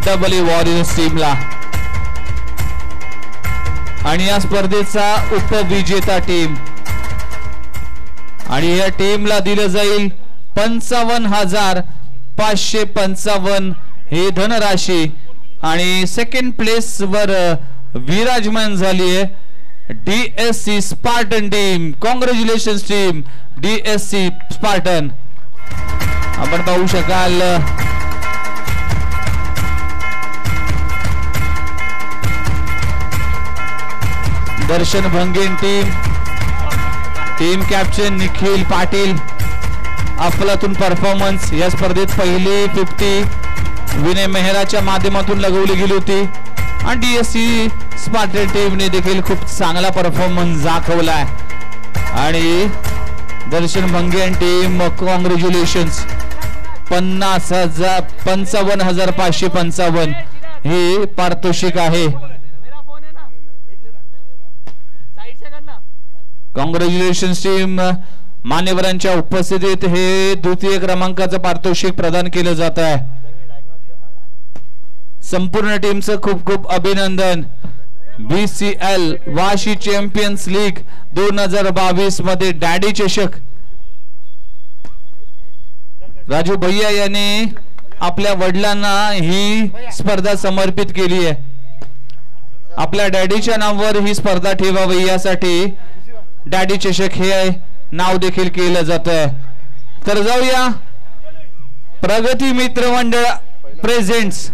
डब्ल्यू वॉरियर्स टीमला. आणि या स्पर्धेचा उपविजेता टीम आणि या टीमला दिलं जाईल 55,555 हे धनराशी. आणि सेकंड प्लेस वर विराजमान झाली आहे DSC Spartan team. Congratulations team DSC Spartan. आपण पाहू शकाल दर्शन भंगेन टीम कॅप्टन निखिल पाटील अफलातून परफॉर्मन्स. या स्पर्धेत पहिली 50 विनय मेहराच्या माध्यमातून लगवली गेली होती आणि DSC स्पार्टन टीमने देखील खूप चांगला परफॉर्मन्स दाखवलाय. आणि दर्शन भंगेन टीम कॉंग्रॅच्युलेशन्स 55,555 हे पारितोषिक आहे. Congratulations team. मान्यवरांच्या उपस्थितीत हे द्वितीय क्रमांकाचं पारितोषिक प्रदान केलं जात आहे. संपूर्ण टीमचं खूप खूप अभिनंदन. BCL वाशी चॅम्पियन्स लीग 2022 मध्ये डॅडी चषक राजू भैया यांनी आपल्या वडिलांना ही स्पर्धा समर्पित केली आहे. आपल्या डॅडीच्या नावावर ही स्पर्धा ठेवावी यासाठी डॅडी चषक हे नाव देखील केलं जात आहे. तर जाऊया Pragati Mitra Mandal presents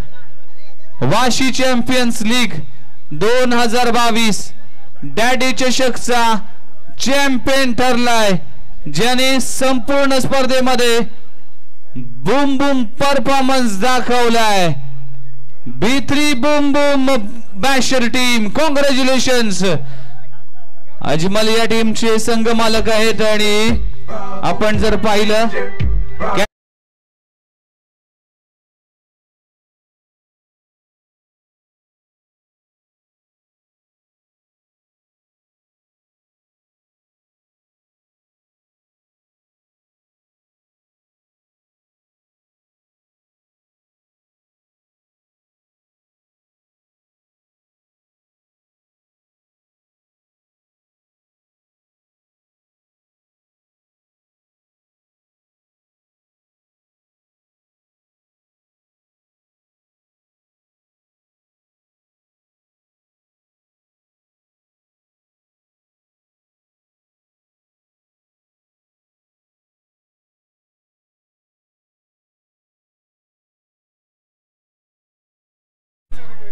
Vashi champions league 2022 daddy चषकचा चॅम्पियन ठरलाय ज्याने संपूर्ण स्पर्धेमध्ये बूम बूम परफॉर्मन्स दाखवलाय. B3 boom boom basher team. Congratulations. Ajmal या टीमचे संघ मालक आहेत आणि आपण जर पाहिलं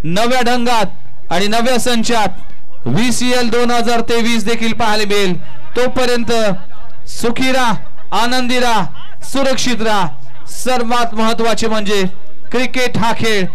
नव्या ढंगात आणि नव्या संचात VCL 2023 देखील पाहायला मिळेल. तोपर्यंत सुखी राहा, आनंदी राहा, सुरक्षित राहा. सर्वात महत्वाचे म्हणजे क्रिकेट हा खेळ